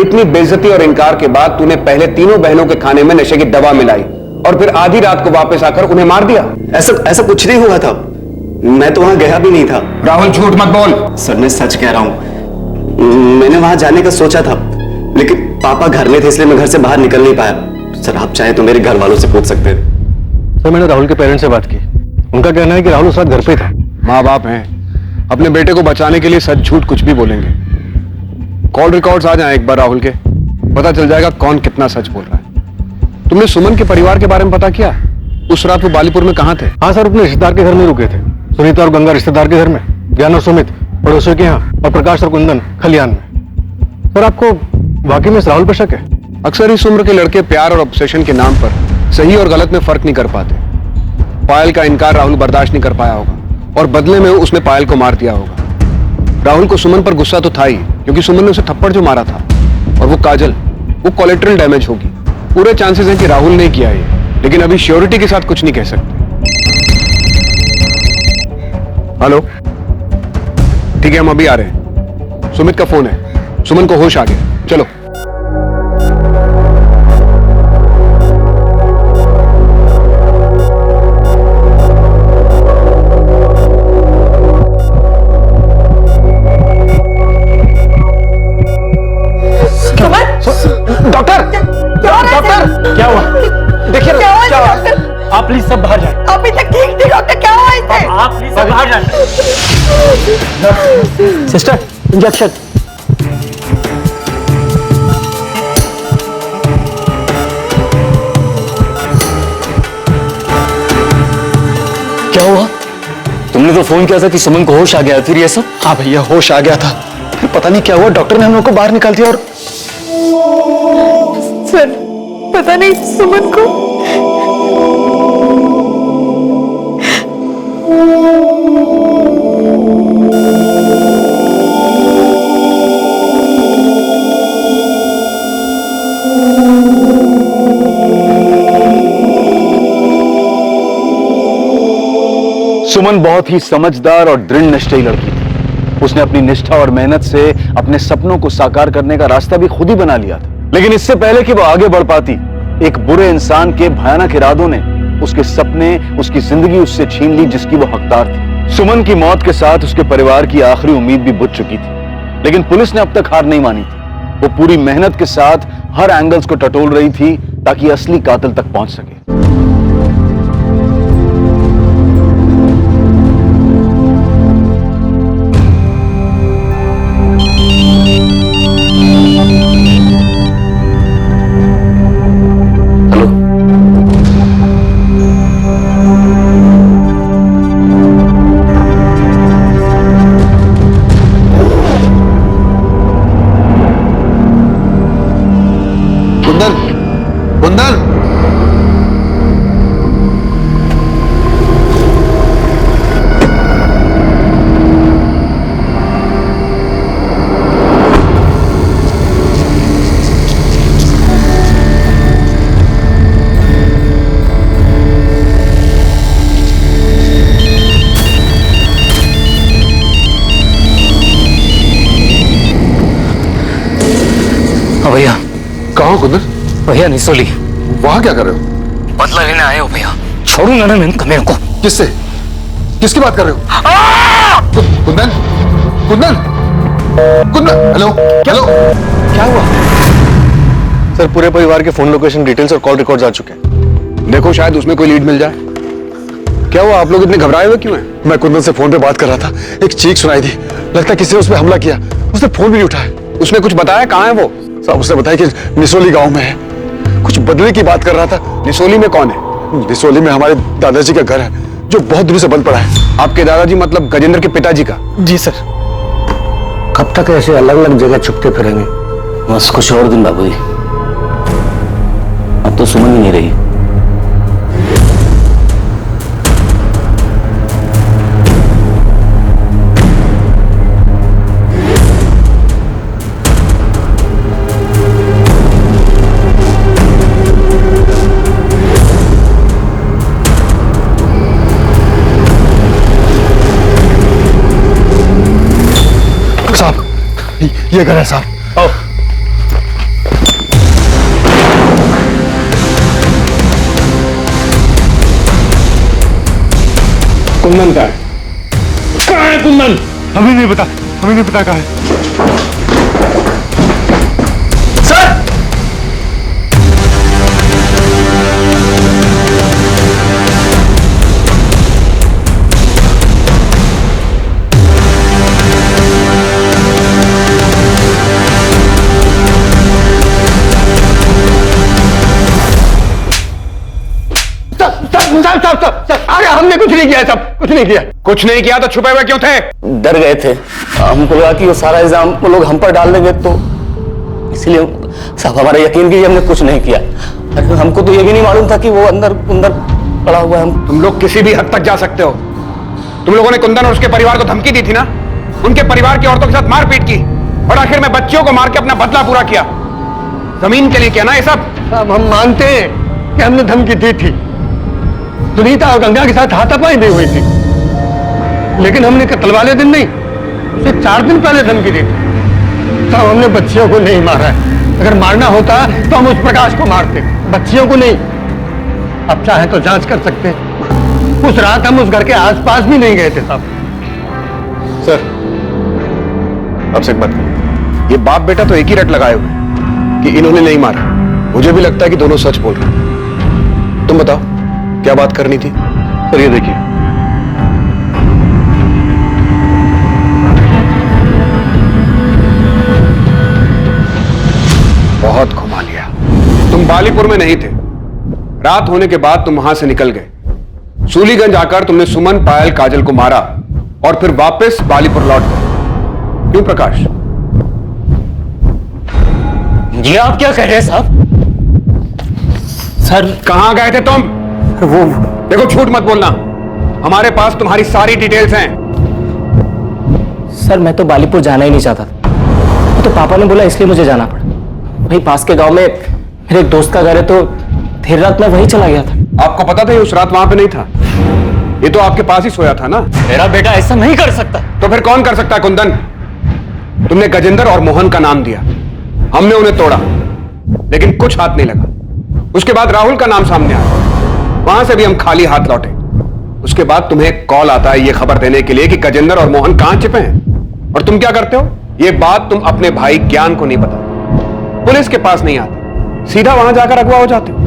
Speaker 5: इतनी बेइज्जती और इनकार के बाद तूने पहले तीनों बहनों के खाने में नशे की दवा मिलाई और फिर आधी रात को वापस आकर उन्हें मार दिया।
Speaker 4: ऐसा कुछ नहीं हुआ था, मैं तो वहां गया भी नहीं था।
Speaker 5: राहुल झूठ मत बोल।
Speaker 4: सर मैं सच कह रहा हूं, मैंने वहां जाने का सोचा था, लेकिन पापा घर में थे इसलिए मैं घर से बाहर निकल नहीं पाया। सर आप चाहे तो मेरे घर वालों से पूछ सकते हैं।
Speaker 2: सर मैंने राहुल के पेरेंट्स से बात की, उनका कहना है कि राहुल उस रात घर पे था।
Speaker 5: माँ बाप हैं, अपने बेटे को बचाने के लिए सच झूठ कुछ भी बोलेंगे। कॉल रिकॉर्ड्स आ जाएं एक बार राहुल के, पता चल जाएगा कौन कितना सच बोल रहा है। तुमने सुमन के परिवार के बारे में पता किया? उस रात वो बालीपुर में कहां थे?
Speaker 2: हाँ सर, अपने रिश्तेदार के घर में रुके थे। सुनीता और गंगा रिश्तेदार के घर में, ज्ञान और सुमित पड़ोसियों के यहाँ, और प्रकाश और कुंदन खलियान में। सर आपको वाकई में इस राहुल पर शक है?
Speaker 5: अक्सर इस उम्र के लड़के प्यार और ऑब्सेशन के नाम पर सही और गलत में फर्क नहीं कर पाते। पायल का इनकार राहुल बर्दाश्त नहीं कर पाया होगा और बदले में उसने पायल को मार दिया होगा। राहुल को सुमन पर गुस्सा तो था ही, क्योंकि सुमन ने उसे थप्पड़ जो मारा था, और वो काजल, वो कोलेट्रल डैमेज होगी। पूरे चांसेस हैं कि राहुल ने किया ये, लेकिन अभी श्योरिटी के साथ कुछ नहीं कह सकते। हेलो, ठीक है हम अभी आ रहे हैं। सुमित का फोन है, सुमन को होश आ गया, चलो।
Speaker 11: डॉक्टर, डॉक्टर क्या हुआ? देखिए क्या हुआ? आप प्लीज सब बाहर जाएं।
Speaker 7: अभी तक ठीक थी डॉक्टर, क्या हुआ इसे?
Speaker 11: आप प्लीज सब बाहर जाएं। Sister injection.
Speaker 14: क्या हुआ? तुमने तो फोन किया था कि सुमन को होश आ गया, फिर ये सब?
Speaker 16: हाँ भैया होश आ गया था, फिर पता नहीं क्या हुआ, डॉक्टर ने हम लोग को बाहर निकाल दिया और
Speaker 13: सर पता नहीं सुमन को
Speaker 4: सुमन बहुत ही समझदार और दृढ़ निश्चयी लड़की थी। उसने अपनी निष्ठा और मेहनत से अपने सपनों को साकार करने का रास्ता भी खुद ही बना लिया था। लेकिन इससे पहले कि वो आगे बढ़ पाती, एक बुरे इंसान के भयानक इरादों ने उसके सपने, उसकी जिंदगी उससे छीन ली जिसकी वो हकदार थी। सुमन की मौत के साथ उसके परिवार की आखिरी उम्मीद भी बुझ चुकी थी, लेकिन पुलिस ने अब तक हार नहीं मानी थी। वो पूरी मेहनत के साथ हर एंगल्स को टटोल रही थी ताकि असली कातिल तक पहुंच सके।
Speaker 14: भैया
Speaker 5: कहाँ हो कुंदन?
Speaker 14: भैया निसोली।
Speaker 5: वहां क्या कर रहे हो?
Speaker 14: बदला लेने आए हो भैया। छोड़ूंगा ना मैं कमेरों को।
Speaker 5: किससे? किसकी बात कर रहे हो? कुंदन, कुंदन, कुंदन, हेलो, हेलो,
Speaker 14: क्या हुआ?
Speaker 5: सर पूरे परिवार के फोन लोकेशन डिटेल्स और कॉल रिकॉर्ड्स आ चुके हैं। देखो शायद उसमें कोई लीड मिल जाए। क्या हुआ, आप लोग इतने घबराए हुए क्यों हैं? मैं कुंदन से फोन पे बात कर रहा था, एक चीख सुनाई दी, लगता है किसी ने उस पर हमला किया। उसने फोन भी नहीं उठाया। उसने कुछ बताया? कहाँ है वो? साहब उसने बताया कि निसोली गांव में है। कुछ बदले की बात कर रहा था। निसोली में कौन है? निसोली में हमारे दादाजी का घर है जो बहुत दिनों से बंद पड़ा है। आपके दादाजी मतलब गजेंद्र के पिताजी का?
Speaker 12: जी सर। कब तक ऐसे अलग अलग जगह छुपते फिरेंगे?
Speaker 14: बस कुछ और दिन बाबूजी। अब तो सुमन ही नहीं रही।
Speaker 5: ये घर है साहब। आओ।
Speaker 2: कुंदन कहाँ है? कहाँ है कुंदन?
Speaker 5: हमें नहीं पता, हमें नहीं पता कहाँ है।
Speaker 2: सर! अरे हमने कुछ नहीं किया साहब, कुछ नहीं किया। कुछ नहीं किया तो छुपे हुए क्यों थे?
Speaker 14: डर गए थे, हमको लगा कि वो सारा इल्जाम वो लोग हम पर डाल देंगे, तो इसलिए साहब हमारा यकीन कीजिए हमने कुछ नहीं किया। हमको तो ये भी नहीं मालूम था कि वो अंदर अंदर पड़ा हुआ है।
Speaker 5: तुम लोग किसी भी हद तक जा सकते हो। तुम लोगों ने कुंदन और उसके परिवार को धमकी दी थी ना, उनके परिवार की औरतों के साथ मारपीट की और आखिर में बच्चियों को मार के अपना बदला पूरा किया। जमीन के लिए किया ना ये सब?
Speaker 2: हम मानते हैं कि हमने धमकी दी थी। सुनीता और गंगा के साथ हाथापाई भी हुई थी, लेकिन हमने कत्ल वाले दिन नहीं, उसे 4 दिन पहले धमकी दी थी। तब हमने बच्चियों को नहीं मारा है। अगर मारना होता तो हम उस प्रकाश को मारते, बच्चियों को नहीं। अब चाहे तो जांच कर सकते। उस रात हम उस घर के आसपास भी नहीं गए थे साहब।
Speaker 5: सर अब से एक बात करिए, ये बाप बेटा तो एक ही रट लगाए हुए कि इन्होंने नहीं मारा। मुझे भी लगता है कि दोनों सच बोल रहे हैं। तुम बताओ क्या बात करनी थी?
Speaker 4: सर ये देखिए,
Speaker 5: बहुत घुमा लिया। तुम बालीपुर में नहीं थे। रात होने के बाद तुम वहां से निकल गए। सूलीगंज आकर तुमने सुमन, पायल, काजल को मारा और फिर वापस बालीपुर लौट गए। क्यों प्रकाश?
Speaker 14: जी आप क्या कह रहे हैं साहब?
Speaker 5: सर कहां गए थे तुम?
Speaker 14: वो
Speaker 5: देखो झूठ मत बोलना, हमारे पास तुम्हारी सारी डिटेल्स हैं।
Speaker 14: सर मैं तो बालीपुर जाना ही नहीं चाहता था, तो पापा ने बोला इसलिए मुझे जाना पड़ा। वही पास के गांव में मेरे एक दोस्त का घर है, तो देर रात में वहीं चला गया था।
Speaker 5: आपको पता था ये उस रात वहां पे नहीं था? ये तो आपके पास ही सोया था ना?
Speaker 14: मेरा बेटा ऐसा नहीं कर सकता।
Speaker 5: तो फिर कौन कर सकता है कुंदन? तुमने गजेंद्र और मोहन का नाम दिया, हमने उन्हें तोड़ा, लेकिन कुछ हाथ नहीं लगा। उसके बाद राहुल का नाम सामने आया, वहां से भी हम खाली हाथ लौटे। उसके बाद तुम्हें कॉल आता है यह खबर देने के लिए कि गजेंद्र और मोहन कहां छिपे हैं, और तुम क्या करते हो? यह बात तुम अपने भाई ज्ञान को नहीं बताते, पुलिस के पास नहीं आते, सीधा वहां जाकर अगवा हो जाते हो।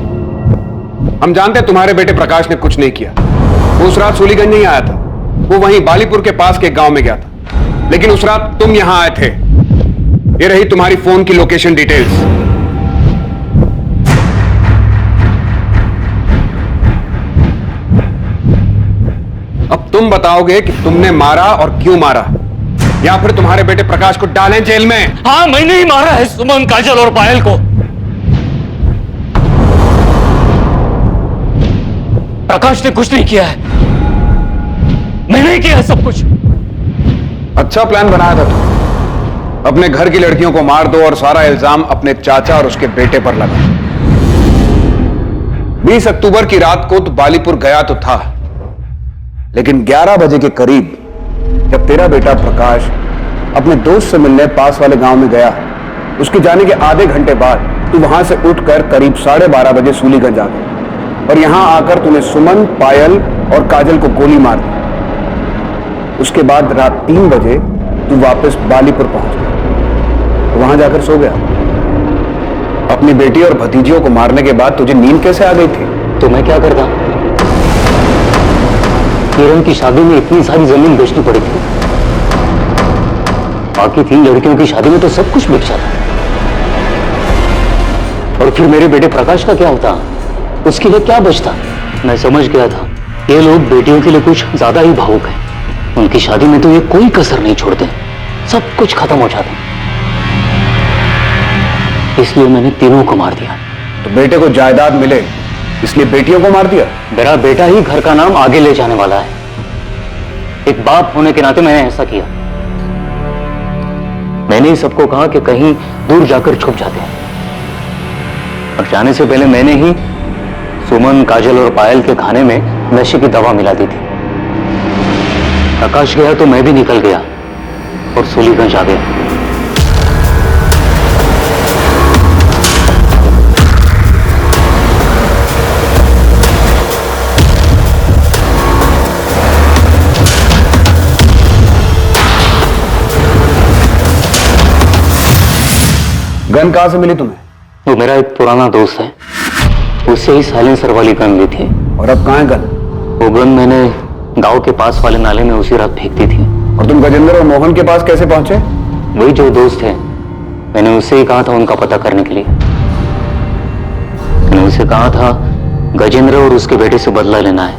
Speaker 5: हम जानते हैं तुम्हारे बेटे प्रकाश ने कुछ नहीं किया, वो उस रात सूलीगंज नहीं आया था, वो वहीं बालीपुर के पास के गांव में गया था, लेकिन उस रात तुम यहां आए थे। ये रही तुम्हारी फोन की लोकेशन डिटेल्स। अब तुम बताओगे कि तुमने मारा और क्यों मारा, या फिर तुम्हारे बेटे प्रकाश को डालें जेल में?
Speaker 14: हाँ, मैंने ही मारा है सुमन, काजल और पायल को। प्रकाश ने कुछ नहीं किया है, मैंने ही किया है सब कुछ।
Speaker 5: अच्छा प्लान बनाया था तुम, अपने घर की लड़कियों को मार दो और सारा इल्जाम अपने चाचा और उसके बेटे पर लगा। 20 अक्टूबर की रात को तो बालीपुर गया तो था, लेकिन 11 बजे के करीब जब तेरा बेटा प्रकाश अपने दोस्त से मिलने पास वाले गांव में गया, उसके जाने के आधे घंटे बाद तू वहां से उठकर करीब 12:30 बजे सूलीगंज आ गया, और यहां आकर तूने सुमन, पायल और काजल को गोली मार दी। उसके बाद रात 3 बजे तू वापस बालीपुर पहुंच गया, वहां जाकर सो गया। अपनी बेटी और भतीजियों को मारने के बाद तुझे नींद कैसे आ गई थी?
Speaker 14: तो मैं क्या करता? किरण की शादी में इतनी सारी जमीन बेचनी पड़ी थी, बाकी 3 लड़कियों की शादी में तो सब कुछ बेचा था। और फिर मेरे बेटे प्रकाश का क्या होता? उसके लिए क्या बचता? मैं समझ गया था ये लोग बेटियों के लिए कुछ ज्यादा ही भावुक हैं, उनकी शादी में तो ये कोई कसर नहीं छोड़ते, सब कुछ खत्म हो जाता। इसलिए मैंने तीनों को मार दिया।
Speaker 5: तो बेटे को जायदाद मिले इसलिए बेटियों को मार दिया?
Speaker 14: मेरा बेटा ही घर का नाम आगे ले जाने वाला है, एक बाप होने के नाते मैंने ऐसा किया। मैंने ही सबको कहा कि कहीं दूर जाकर छुप जाते हैं, और जाने से पहले मैंने ही सुमन, काजल और पायल के खाने में नशे की दवा मिला दी थी। प्रकाश गया तो मैं भी निकल गया और सूलीगंज आ गया।
Speaker 5: गन कहां से मिली तुम्हें?
Speaker 14: वो मेरा एक पुराना दोस्त है, उससे ही साइलेंसर वाली गन ली थी।
Speaker 5: और अब कहां है गन?
Speaker 14: वो गन मैंने गांव के पास वाले नाले में उसी रात फेंक दी थी।
Speaker 5: और तुम गजेंद्र और मोहन के पास कैसे पहुंचे?
Speaker 14: वही जो दोस्त है, मैंने उससे ही कहा था उनका पता करने के लिए। मैंने उसे कहा था गजेंद्र और उसके बेटे से बदला लेना है,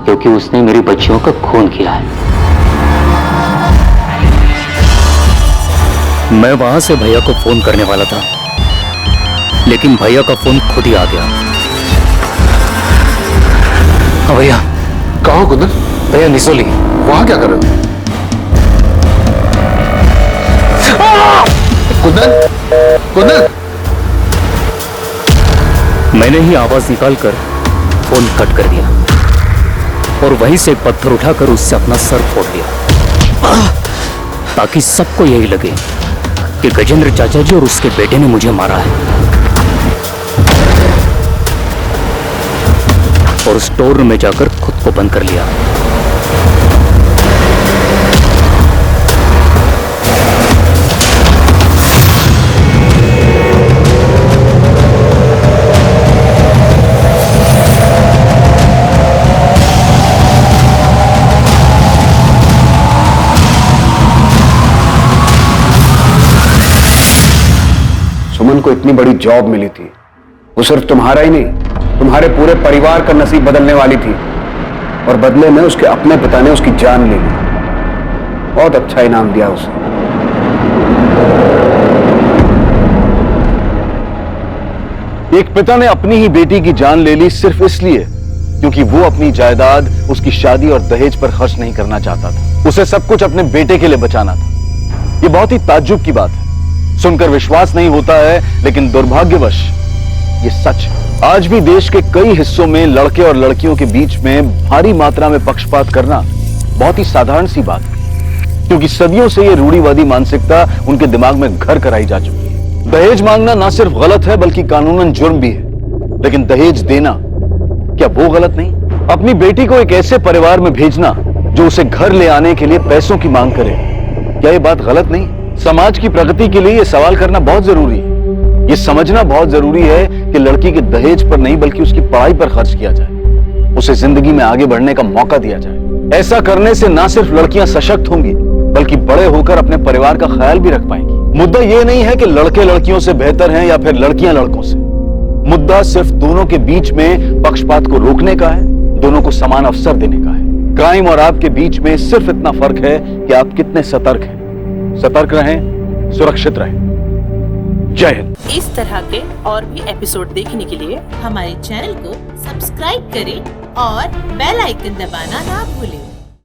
Speaker 14: क्योंकि उसने मेरी बच्चियों का खून किया है। मैं वहां से भैया को फोन करने वाला था, लेकिन भैया का फोन खुद ही आ गया। हाँ भैया।
Speaker 5: कहाँ हो कुंदन?
Speaker 14: भैया निसोली।
Speaker 5: वहां क्या कर रहे हो? कुंदन, कुंदन!
Speaker 14: मैंने ही आवाज निकालकर फोन कट कर दिया और वहीं से एक पत्थर उठाकर उससे अपना सर फोड़ दिया, ताकि सबको यही लगे कि गजेंद्र चाचा जी और उसके बेटे ने मुझे मारा है। और स्टोर रूम में जाकर खुद को बंद कर लिया।
Speaker 5: सुमन को इतनी बड़ी जॉब मिली थी, वो सिर्फ तुम्हारा ही नहीं, तुम्हारे पूरे परिवार का नसीब बदलने वाली थी, और बदले में उसके अपने पिता ने उसकी जान ले ली। बहुत अच्छा इनाम दिया उसे।
Speaker 4: एक पिता ने अपनी ही बेटी की जान ले ली सिर्फ इसलिए क्योंकि वो अपनी जायदाद, उसकी शादी और दहेज पर खर्च नहीं करना चाहता था। उसे सब कुछ अपने बेटे के लिए बचाना था। ये बहुत ही ताज्जुब की बात है, सुनकर विश्वास नहीं होता है, लेकिन दुर्भाग्यवश ये सच है। आज भी देश के कई हिस्सों में लड़के और लड़कियों के बीच में भारी मात्रा में पक्षपात करना बहुत ही साधारण सी बात है, क्योंकि सदियों से ये रूढ़िवादी मानसिकता उनके दिमाग में घर कराई जा चुकी है। दहेज मांगना ना सिर्फ गलत है बल्कि कानूनन जुर्म भी है, लेकिन दहेज देना क्या वो गलत नहीं? अपनी बेटी को एक ऐसे परिवार में भेजना जो उसे घर ले आने के लिए पैसों की मांग करे, क्या ये बात गलत नहीं? समाज की प्रगति के लिए ये सवाल करना बहुत जरूरी है। ये समझना बहुत जरूरी है कि लड़की के दहेज पर नहीं बल्कि उसकी पढ़ाई पर खर्च किया जाए, उसे जिंदगी में आगे बढ़ने का मौका दिया जाए। ऐसा करने से ना सिर्फ लड़कियां सशक्त होंगी बल्कि बड़े होकर अपने परिवार का ख्याल भी रख पाएंगी। मुद्दा ये नहीं है कि लड़के लड़कियों से बेहतर हैं या फिर लड़कियां लड़कों से। मुद्दा सिर्फ दोनों के बीच में पक्षपात को रोकने का है, दोनों को समान अवसर देने का है। क्राइम और आपके बीच में सिर्फ इतना फर्क है कि आप कितने सतर्क हैं। सतर्क रहें, सुरक्षित रहें। जय हिंद।
Speaker 17: इस तरह के और भी एपिसोड देखने के लिए हमारे चैनल को सब्सक्राइब करें और बेल आइकन दबाना ना भूलें।